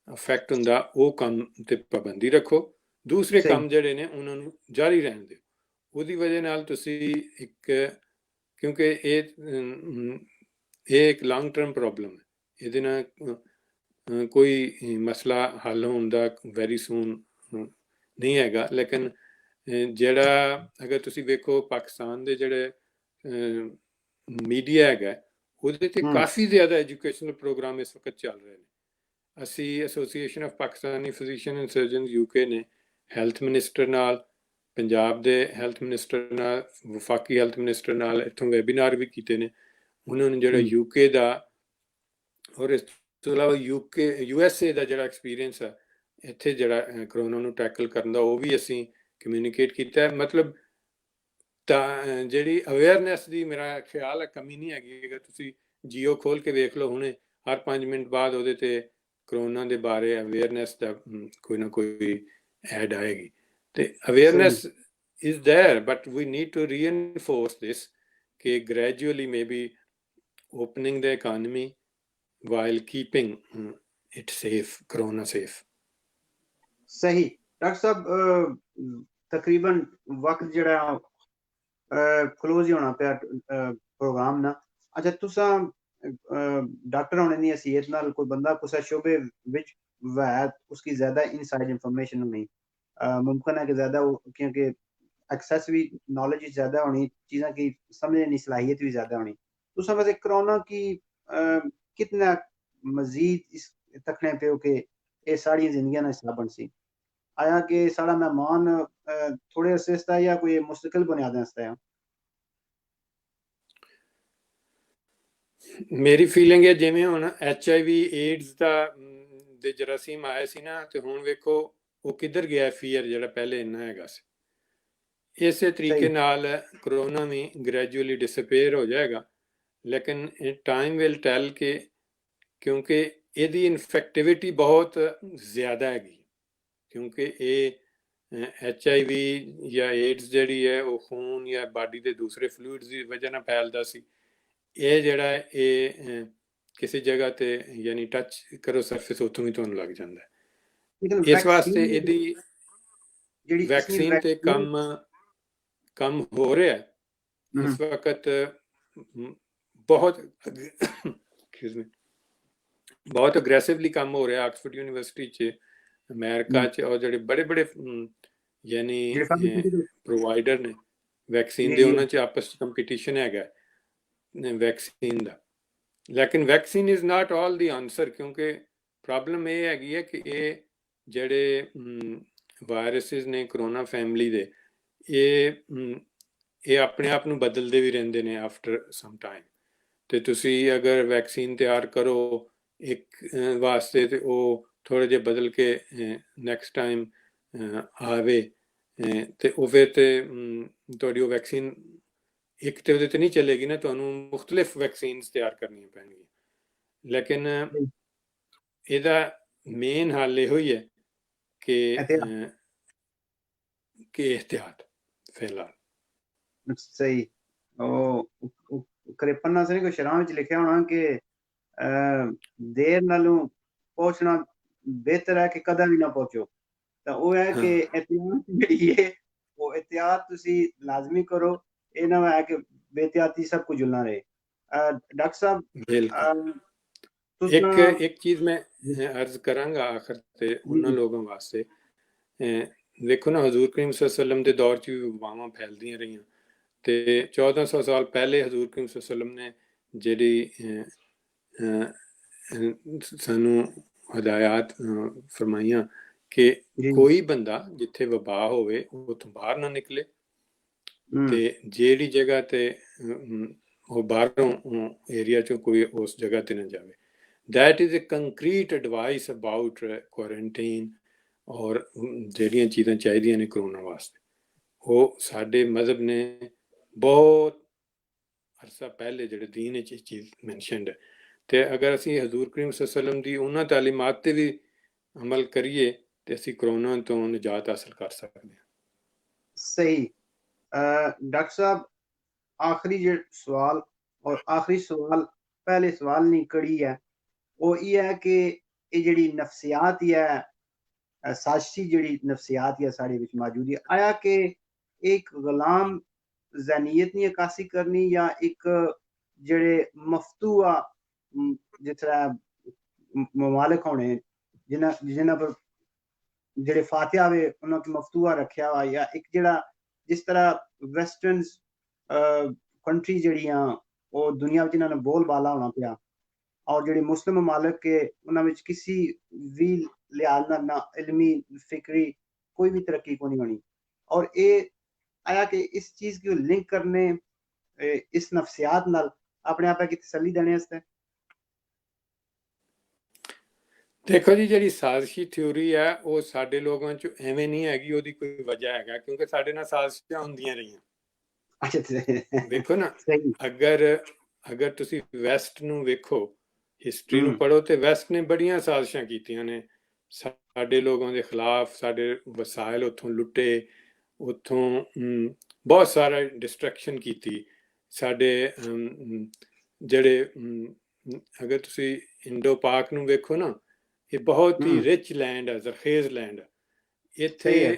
ਅਫੈਕਟ ਹੁੰਦਾ, ਉਹ ਕੰਮ 'ਤੇ ਪਾਬੰਦੀ ਰੱਖੋ। ਦੂਸਰੇ ਕੰਮ ਜਿਹੜੇ ਨੇ ਉਹਨਾਂ ਨੂੰ ਜਾਰੀ ਰਹਿਣ ਦਿਓ। ਉਹਦੀ ਵਜ੍ਹਾ ਨਾਲ ਤੁਸੀਂ ਕਿਉਂਕਿ ਇਹ ਇੱਕ ਲੌਂਗ ਟਰਮ ਪ੍ਰੋਬਲਮ ਹੈ, ਇਹਦੇ ਨਾਲ ਕੋਈ ਮਸਲਾ ਹੱਲ ਹੋਣ ਦਾ ਵੈਰੀ ਸੂਨ ਨਹੀਂ ਹੈਗਾ। ਲੇਕਿਨ ਜਿਹੜਾ ਅਗਰ ਤੁਸੀਂ ਵੇਖੋ ਪਾਕਿਸਤਾਨ ਦੇ ਜਿਹੜੇ ਮੀਡੀਆ ਹੈਗਾ, ਉਹਦੇ 'ਤੇ ਕਾਫੀ ਜ਼ਿਆਦਾ ਐਜੂਕੇਸ਼ਨਲ ਪ੍ਰੋਗਰਾਮ ਇਸ ਵਕਤ ਚੱਲ ਰਹੇ ਨੇ। ਅਸੀਂ association of Pakistani physician and surgeon UK ਨੇ ਹੈਲਥ ਮਿਨਿਸਟਰ ਨਾਲ, ਪੰਜਾਬ ਦੇ ਹੈਲਥ ਮਿਨਿਸਟਰ ਨਾਲ, ਵਫਾਕੀ ਹੈਲਥ ਮਿਨਿਸਟਰ ਨਾਲ ਇੱਥੋਂ ਵੈਬੀਨਾਰ ਵੀ ਕੀਤੇ ਨੇ। ਉਹਨਾਂ ਨੂੰ ਜਿਹੜਾ ਯੂਕੇ ਦਾ ਔਰ ਇਸ ਤੋਂ ਇਲਾਵਾ USA ਦਾ ਜਿਹੜਾ ਐਕਸਪੀਰੀਅੰਸ ਹੈ ਇੱਥੇ ਜਿਹੜਾ ਕਰੋਨਾ ਨੂੰ ਟੈਕਲ ਕਰਨ ਦਾ, ਉਹ ਵੀ ਅਸੀਂ ਕਮਿਊਨੀਕੇਟ ਕੀਤਾ। ਮਤਲਬ ਤਾਂ ਜਿਹੜੀ ਅਵੇਅਰਨੈਸ ਦੀ ਮੇਰਾ ਖਿਆਲ ਹੈ ਕਮੀ ਨਹੀਂ ਹੈਗੀ। ਅਗਰ ਤੁਸੀਂ ਜੀਓ ਖੋਲ ਕੇ ਵੇਖ ਲਓ, ਹੁਣੇ ਹਰ 5 ਮਿੰਟ ਬਾਅਦ ਉਹਦੇ 'ਤੇ ਕਰੋਨਾ ਦੇ ਬਾਰੇ ਅਵੇਅਰਨੈਸ ਦਾ ਕੋਈ ਨਾ ਕੋਈ ਐਡ ਆਏਗੀ। ਤੇ awareness is there, but we need to reinforce this ਕਿ gradually maybe opening the economy while keeping it safe, corona safe. सही डॉक्टर साहब, तकरीबन वक्त ਜਿਹੜਾ क्लोज ही होना पिया प्रोग्राम ना। अच्छा, तुसा डॉक्टर होने दी हैसियत नाल कोई बंदा कुछ शोबे विच वै, उसकी ज्यादा इनसाइड इंफॉर्मेशन नहीं, मुमकिन है कि ज्यादा, क्योंकि एक्सेस भी नॉलेज ज्यादा होनी, चीज़ों की समझने की सलाहियत भी ज्यादा होनी। तुसा वैसे कोरोना की कितना मजीद इस तकने पे हो कि ये साड़ी जिंदगी ना हिस्सा बन सी, आया कि साड़ा मेहमान थोड़े अरसे आस्ते या कोई मुस्तकिल बुनियादें आस्ते? ਮੇਰੀ ਫੀਲਿੰਗ ਹੈ ਜਿਵੇਂ ਹੁਣ HIV ਏਡਸ ਦੇ ਜਰਾਸੀਮ ਆਏ ਸੀ ਨਾ, ਤੇ ਹੁਣ ਵੇਖੋ ਉਹ ਕਿੱਧਰ ਗਿਆ ਫੀਅਰ ਜਿਹੜਾ ਪਹਿਲੇ ਇੰਨਾ ਹੈਗਾ ਸੀ। ਇਸੇ ਤਰੀਕੇ ਨਾਲ ਕਰੋਨਾ ਵੀ ਗ੍ਰੈਜੂਅਲੀ ਡਿਸਅਪੀਅਰ ਹੋ ਜਾਏਗਾ। ਲੇਕਿਨ ਟਾਈਮ ਵਿਲ ਟੈਲ ਕਿ, ਕਿਉਂਕਿ ਇਹਦੀ ਇਨਫੈਕਟਿਵਿਟੀ ਬਹੁਤ ਜ਼ਿਆਦਾ ਹੈਗੀ, ਕਿਉਂਕਿ ਇਹ HIV ਜਾਂ ਏਡਸ ਜਿਹੜੀ ਹੈ ਉਹ ਖੂਨ ਜਾਂ ਬਾਡੀ ਦੇ ਦੂਸਰੇ ਫਲੂਇਡਸ ਦੀ ਵਜ੍ਹਾ ਨਾਲ ਫੈਲਦਾ ਸੀ। ਇਹ ਜਿਹੜਾ ਇਹ ਕਿਸੇ ਜਗ੍ਹਾ ਤੇ ਯਾਨੀ ਟੱਚ ਕਰੋ ਸਰਫੇਸ, ਉੱਥੋਂ ਵੀ ਤੁਹਾਨੂੰ ਲੱਗ ਜਾਂਦਾ ਹੈ। ਇਸ ਵਾਸਤੇ ਇਹਦੀ ਵੈਕਸੀਨ ਤੇ ਕੰਮ ਹੋ ਰਿਹਾ ਇਸ ਵਕਤ ਬਹੁਤ ਅਗਰੈਸਿਵਲੀ ਕੰਮ ਹੋ ਰਿਹਾ ਆਕਸਫੋਰਡ ਯੂਨੀਵਰਸਿਟੀ 'ਚ, ਅਮਰੀਕਾ 'ਚ, ਔਰ ਜਿਹੜੇ ਬੜੇ ਯਾਨੀ ਪ੍ਰੋਵਾਈਡਰ ਨੇ ਵੈਕਸੀਨ ਦੇ, ਉਹਨਾਂ 'ਚ ਆਪਸ 'ਚ ਕੰਪੀਟੀਸ਼ਨ ਹੈਗਾ ਵੈਕਸੀਨ ਦਾ। ਲੇਕਿਨ vaccine is not all the answer, ਕਿਉਂਕਿ ਪ੍ਰੋਬਲਮ ਇਹ ਹੈਗੀ ਹੈ ਕਿ ਇਹ ਜਿਹੜੇ ਵਾਇਰਸਿਸ ਨੇ ਕਰੋਨਾ ਫੈਮਿਲੀ ਦੇ, ਇਹ ਆਪਣੇ ਆਪ ਨੂੰ ਬਦਲਦੇ ਵੀ ਰਹਿੰਦੇ ਨੇ ਆਫਟਰ ਸਮ ਟਾਈਮ। ਤੇ ਤੁਸੀਂ ਅਗਰ ਵੈਕਸੀਨ ਤਿਆਰ ਕਰੋ ਇੱਕ ਵਾਸਤੇ ਤੇ ਉਹ ਥੋੜੇ ਜਿਹੇ ਬਦਲ ਕੇ ਨੈਕਸਟ ਟਾਈਮ ਆਵੇ ਤੇ ਉਹ ਫਿਰ ਤੇ ਤੁਹਾਡੀ ਉਹ ਵੈਕਸੀਨ ਇੱਕ ਤੇ ਉਹਦੇ ਤੇ ਨਹੀਂ ਚੱਲੇਗੀ ਨਾ, ਤੁਹਾਨੂੰ ਮੁxtਲਿਫ ਵੈਕਸੀਨਸ ਤਿਆਰ ਕਰਨੀਆਂ ਪੈਣਗੀਆਂ। ਲੇਕਿਨ ਇਹਦਾ ਮੇਨ ਹੱਲ ਇਹੋ ਹੀ ਹੈ ਕਿ एहतियात फिलहाल। सही। करेपन्ना से कोई शराह विच लिखिया होना कि देर नालों पहुंचना बेहतर है कि कदा भी ना पहुंचो। तो वो है कि एहतियात जेहड़ी है वो एहतियात तुसी लाजमी करो, ये ना है कि बेहतियाती सब कुछ जुलना रहे। डॉक्टर साहब एक चीज मैं अर्ज करांगा आखिर ते उन्हां लोगों वास्ते, देखो ना हजूर करीम सल्लल्लाहु अलैहि वसल्लम के दौर च भी वबावां फैलदियां रहियां ते 1400 साल पहले हजूर करीम सल्लल्लाहु अलैहि वसल्लम ने ਜਿਹੜੀ ਸਾਨੂੰ ਹਦਾਇਤ ਫਰਮਾਈਆਂ ਕਿ ਕੋਈ ਬੰਦਾ ਜਿੱਥੇ ਵਬਾ ਹੋਵੇ ਉੱਥੋਂ ਬਾਹਰ ਨਾ ਨਿਕਲੇ ਤੇ ਜਿਹੜੀ ਜਗ੍ਹਾ ਤੇ ਉਹ ਬਾਹਰੋਂ ਏਰੀਆ ਚੋਂ ਕੋਈ ਉਸ ਜਗ੍ਹਾ ਤੇ ਨਾ ਜਾਵੇ। that is a concrete advice about quarantine ਔਰ ਜਿਹੜੀਆਂ ਚੀਜ਼ਾਂ ਚਾਹੀਦੀਆਂ ਨੇ ਕਰੋਨਾ ਵਾਸਤੇ, ਉਹ ਸਾਡੇ ਮਜ਼ਹਬ ਨੇ ਬਹੁਤ ਅਰਸਾ ਪਹਿਲੇ ਜਿਹੜੇ ਦੀਨ ਵਿੱਚ ਇਹ ਚੀਜ਼ ਮੈਂਸ਼ਨਡ ਹੈ। ਤੇ ਅਗਰ ਅਸੀਂ ਹਜ਼ੂਰ ਕਰੀਮ ਸੱਲਮ ਦੀ ਉਹਨਾਂ ਤਾਲੀਮਾਤ ਤੇ ਵੀ ਅਮਲ ਕਰੀਏ ਤੇ ਅਸੀਂ ਕਰੋਨਾ ਤੋਂ ਨਿਜਾਤ ਹਾਸਲ ਕਰ ਸਕਦੇ ਹਾਂ। ਸਹੀ। ਡਾਕਟਰ ਸਾਹਿਬ ਆਖਰੀ ਜਿਹੜਾ ਸਵਾਲ ਔਰ ਆਖਰੀ ਸਵਾਲ ਪਹਿਲੇ ਸਵਾਲ ਨਹੀਂ ਕੜੀ ਹੈ, ਉਹ ਇਹ ਹੈ ਕਿ ਇਹ ਜਿਹੜੀ ਨਫਸੀਆਤ ਹੈ साजिशी ਜਿਹੜੀ नफसियात या साढ़े विच मौजूद है, आया कि एक गुलाम ज़हनियत नहीं अक्कासी करनी या एक जेड़े मफतूआ जिस तरह ममालिक होने जिन्हां पर जेड़े फातिहा वे उन्हां की मफतूआ रखिया हुआ, या एक जेड़ा जिस तरह वेस्टर्न कंट्री जेड़ियां वो दुनिया विच इन्हां ने बोल बाला होना पिया और जेड़े मुस्लिम ममालिक के उन्हां विच किसी भी लिहाज ना इल्मी फिक्री कोई भी तरक्की को नहीं होनी, और ये आया कि इस चीज की लिंक करने इस नफसियात नाल अपने आप की तसल्ली देने वास्ते। देखो जी ਜਿਹੜੀ ਸਾਜ਼ਿਸ਼ੀ ਥਿਊਰੀ ਹੈ ਉਹ ਸਾਡੇ ਲੋਕਾਂ ਚ ਐਵੇਂ ਨਹੀਂ ਹੈਗੀ, ਉਹਦੀ ਕੋਈ ਵਜ੍ਹਾ ਹੈਗਾ ਕਿਉਂਕਿ ਸਾਡੇ ਨਾਲ ਸਾਜ਼ਿਸ਼ਾਂ ਹੁੰਦੀਆਂ ਰਹੀਆਂ। ਵੇਖੋ ਨਾ, ਅਗਰ ਤੁਸੀਂ ਵੈਸਟ ਨੂੰ ਵੇਖੋ, ਹਿਸਟਰੀ ਨੂੰ ਪੜ੍ਹੋ ਤੇ ਵੈਸਟ ਨੇ ਬੜੀਆਂ ਸਾਜ਼ਿਸ਼ਾਂ ਕੀਤੀਆਂ ਨੇ ਸਾਡੇ ਲੋਕਾਂ ਦੇ ਖਿਲਾਫ, ਸਾਡੇ ਵਸਾਇਲ ਉੱਥੋਂ ਲੁੱਟੇ, ਉੱਥੋਂ ਬਹੁਤ ਸਾਰਾ ਡਿਸਟਰੈਕਸ਼ਨ ਕੀਤੀ ਸਾਡੇ ਜਿਹੜੇ ਅਗਰ ਤੁਸੀਂ ਇੰਡੋ ਪਾਕ ਨੂੰ ਵੇਖੋ ਨਾ, ਇਹ ਬਹੁਤ ਹੀ ਰਿਚ ਲੈਂਡ ਹੈ, ਜ਼ਰਖੇਜ਼ ਲੈਂਡ ਹੈ। ਇੱਥੇ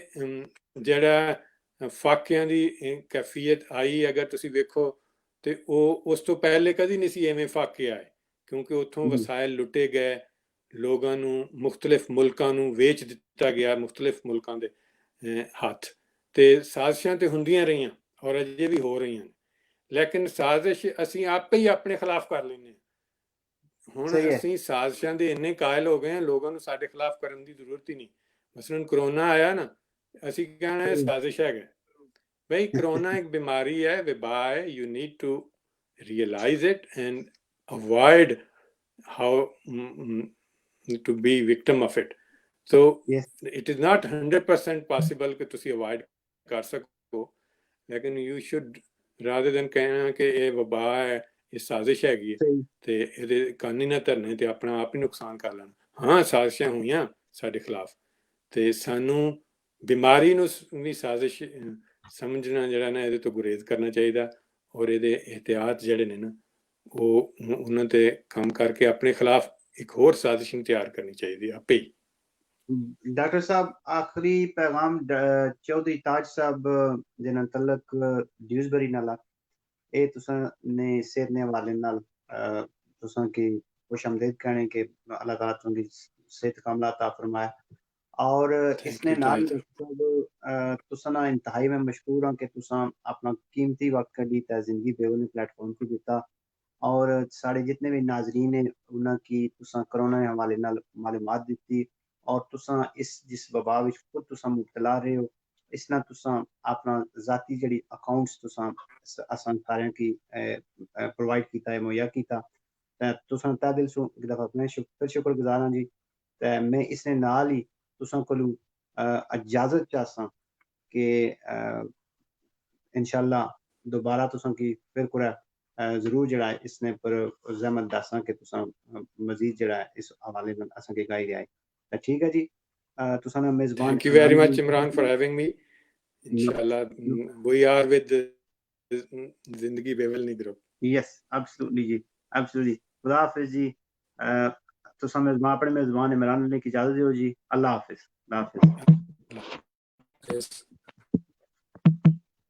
ਜਿਹੜਾ ਫਾਕਿਆਂ ਦੀ ਕੈਫੀਅਤ ਆਈ ਅਗਰ ਤੁਸੀਂ ਵੇਖੋ ਤੇ ਉਹ ਉਸ ਤੋਂ ਪਹਿਲੇ ਕਦੀ ਨਹੀਂ ਸੀ ਐਵੇਂ ਫਾਕੇ ਆਏ, ਕਿਉਂਕਿ ਉੱਥੋਂ ਵਸਾਇਲ ਲੁੱਟੇ ਗਏ, ਲੋਕਾਂ ਨੂੰ ਮੁxtਲਿਫ ਮੁਲਕਾਂ ਨੂੰ ਵੇਚ ਦਿੱਤਾ ਗਿਆ, ਮੁxtਲਿਫ ਮੁਲਕਾਂ ਦੇ ਹੱਥ ਤੇ ਸਾਜ਼ਿਸ਼ਾਂ ਤੇ ਹੁੰਦੀਆਂ ਰਹੀਆਂ ਔਰ ਅਜੇ ਵੀ ਹੋ ਰਹੀਆਂ ਨੇ, ਲੇਕਿਨ ਸਾਜ਼ਿਸ਼ ਅਸੀਂ ਆਪੇ ਹੀ ਆਪਣੇ ਖਿਲਾਫ ਕਰ ਲੈਂਦੇ ਹਾਂ। ਹੁਣ ਅਸੀਂ ਸਾਜ਼ਿਸ਼ਾਂ ਦੇ ਇੰਨੇ ਕਾਇਲ ਹੋ ਗਏ ਹਾਂ, ਲੋਕਾਂ ਨੂੰ ਸਾਡੇ ਖਿਲਾਫ ਕਰਨ ਦੀ ਜ਼ਰੂਰਤ ਹੀ ਨਹੀਂ। ਮਸਲਨ ਕਰੋਨਾ ਆਇਆ ਨਾ, ਅਸੀਂ ਕਹਿਣਾ ਸਾਜ਼ਿਸ਼ ਹੈਗਾ। ਬਈ ਕਰੋਨਾ ਇੱਕ ਬਿਮਾਰੀ ਹੈ, ਵਬਾ ਹੈ, you need to realize it and avoid how to be victim of it. So it is not 100% possible ਕਿ ਤੁਸੀਂ avoid ਕਰ ਸਕੋ, ਲੇਕਿਨ you should rather than ਕਹਿਣਾ ਕਿ ਇਹ ਵਬਾ ਹੈ, ਇਹ ਸਾਜ਼ਿਸ਼ ਹੈਗੀ ਤੇ ਇਹਦੇ ਕੰਨ ਹੀ ਨਾ ਧਰਨੇ ਤੇ ਆਪਣਾ ਆਪ ਹੀ ਨੁਕਸਾਨ ਕਰ ਲੈਣਾ। ਹਾਂ, ਸਾਜ਼ਿਸ਼ਾਂ ਹੋਈਆਂ ਸਾਡੇ ਖਿਲਾਫ ਤੇ ਸਾਨੂੰ ਬਿਮਾਰੀ ਨੂੰ ਵੀ ਸਾਜ਼ਿਸ਼ ਸਮਝਣਾ ਜਿਹੜਾ ਨਾ, ਇਹਦੇ ਤੋਂ ਗੁਰੇਜ਼ ਕਰਨਾ ਚਾਹੀਦਾ ਔਰ ਇਹਦੇ ਇਹਤਿਆਤ ਜਿਹੜੇ ਨੇ ਨਾ ਉਹ ਉਹਨਾਂ ਤੇ ਕੰਮ ਕਰਕੇ ਆਪਣੇ ਖਿਲਾਫ ਇੱਕ ਹੋਰ ਸਾਜ਼ਿਸ਼ ਤਿਆਰ ਕਰਨੀ ਚਾਹੀਦੀ ਆਪੇ ਹੀ। डॉक्टर साहब आखिरी पैगाम चौधरी ताज साहब दे नाल तलक ड्यूसबरी नाल ए तुसां ने सेहत ने हवाले नाल तुसां की खुशामदीद कहने के अल्लाह ताला तुंदी सेहत कामला अता फरमाए, और इसने नाल तुसां ना इंतहाई में मशकूर हां कि तुसां अपना कीमती वक्त कड्डी ते जिंदगी बेवनी प्लेटफॉर्म पे दिता, और साढ़े जितने भी नाजरीन है उन्हां की तुसां कोरोना के हवाले नाल मालूमात दित्ती, और तुसां इस जिस वबा विच खुद तुसां मुब्तला रहे हो, इस ना तुसां अपना जाती जड़ी अकाउंट्स तुसां असां सारें की प्रोवाइड कीता है, मुहैया कीता, ते तुसां तहे दिल सु एक दफा अपने शुक्रगुजार हां जी। ते मैं इसने नाल ही तुसां कोलू इजाजत चाहसां कि इंशाअल्लाह दोबारा तुसां की फिर कुदै जरूर जेह्ड़ा है इसने पर ज़हमत दस्सां कि तुसां मजीद जेह्ड़ा है इस हवाले नाल असांखे गाइड है। ते ठीक है जी, तुसां ना मेज़बान Thank you very much, Imran, for having me. Inshallah, we are with Zindagi Bevel Nidro. Yes, absolutely ji, absolutely. खुदा हाफिज़ जी। तुसां मेज़बान अपने मेज़बान इमरान अली की इजाज़त दियो जी। अल्लाह हाफिज़। अल्लाह हाफिज़। Yes.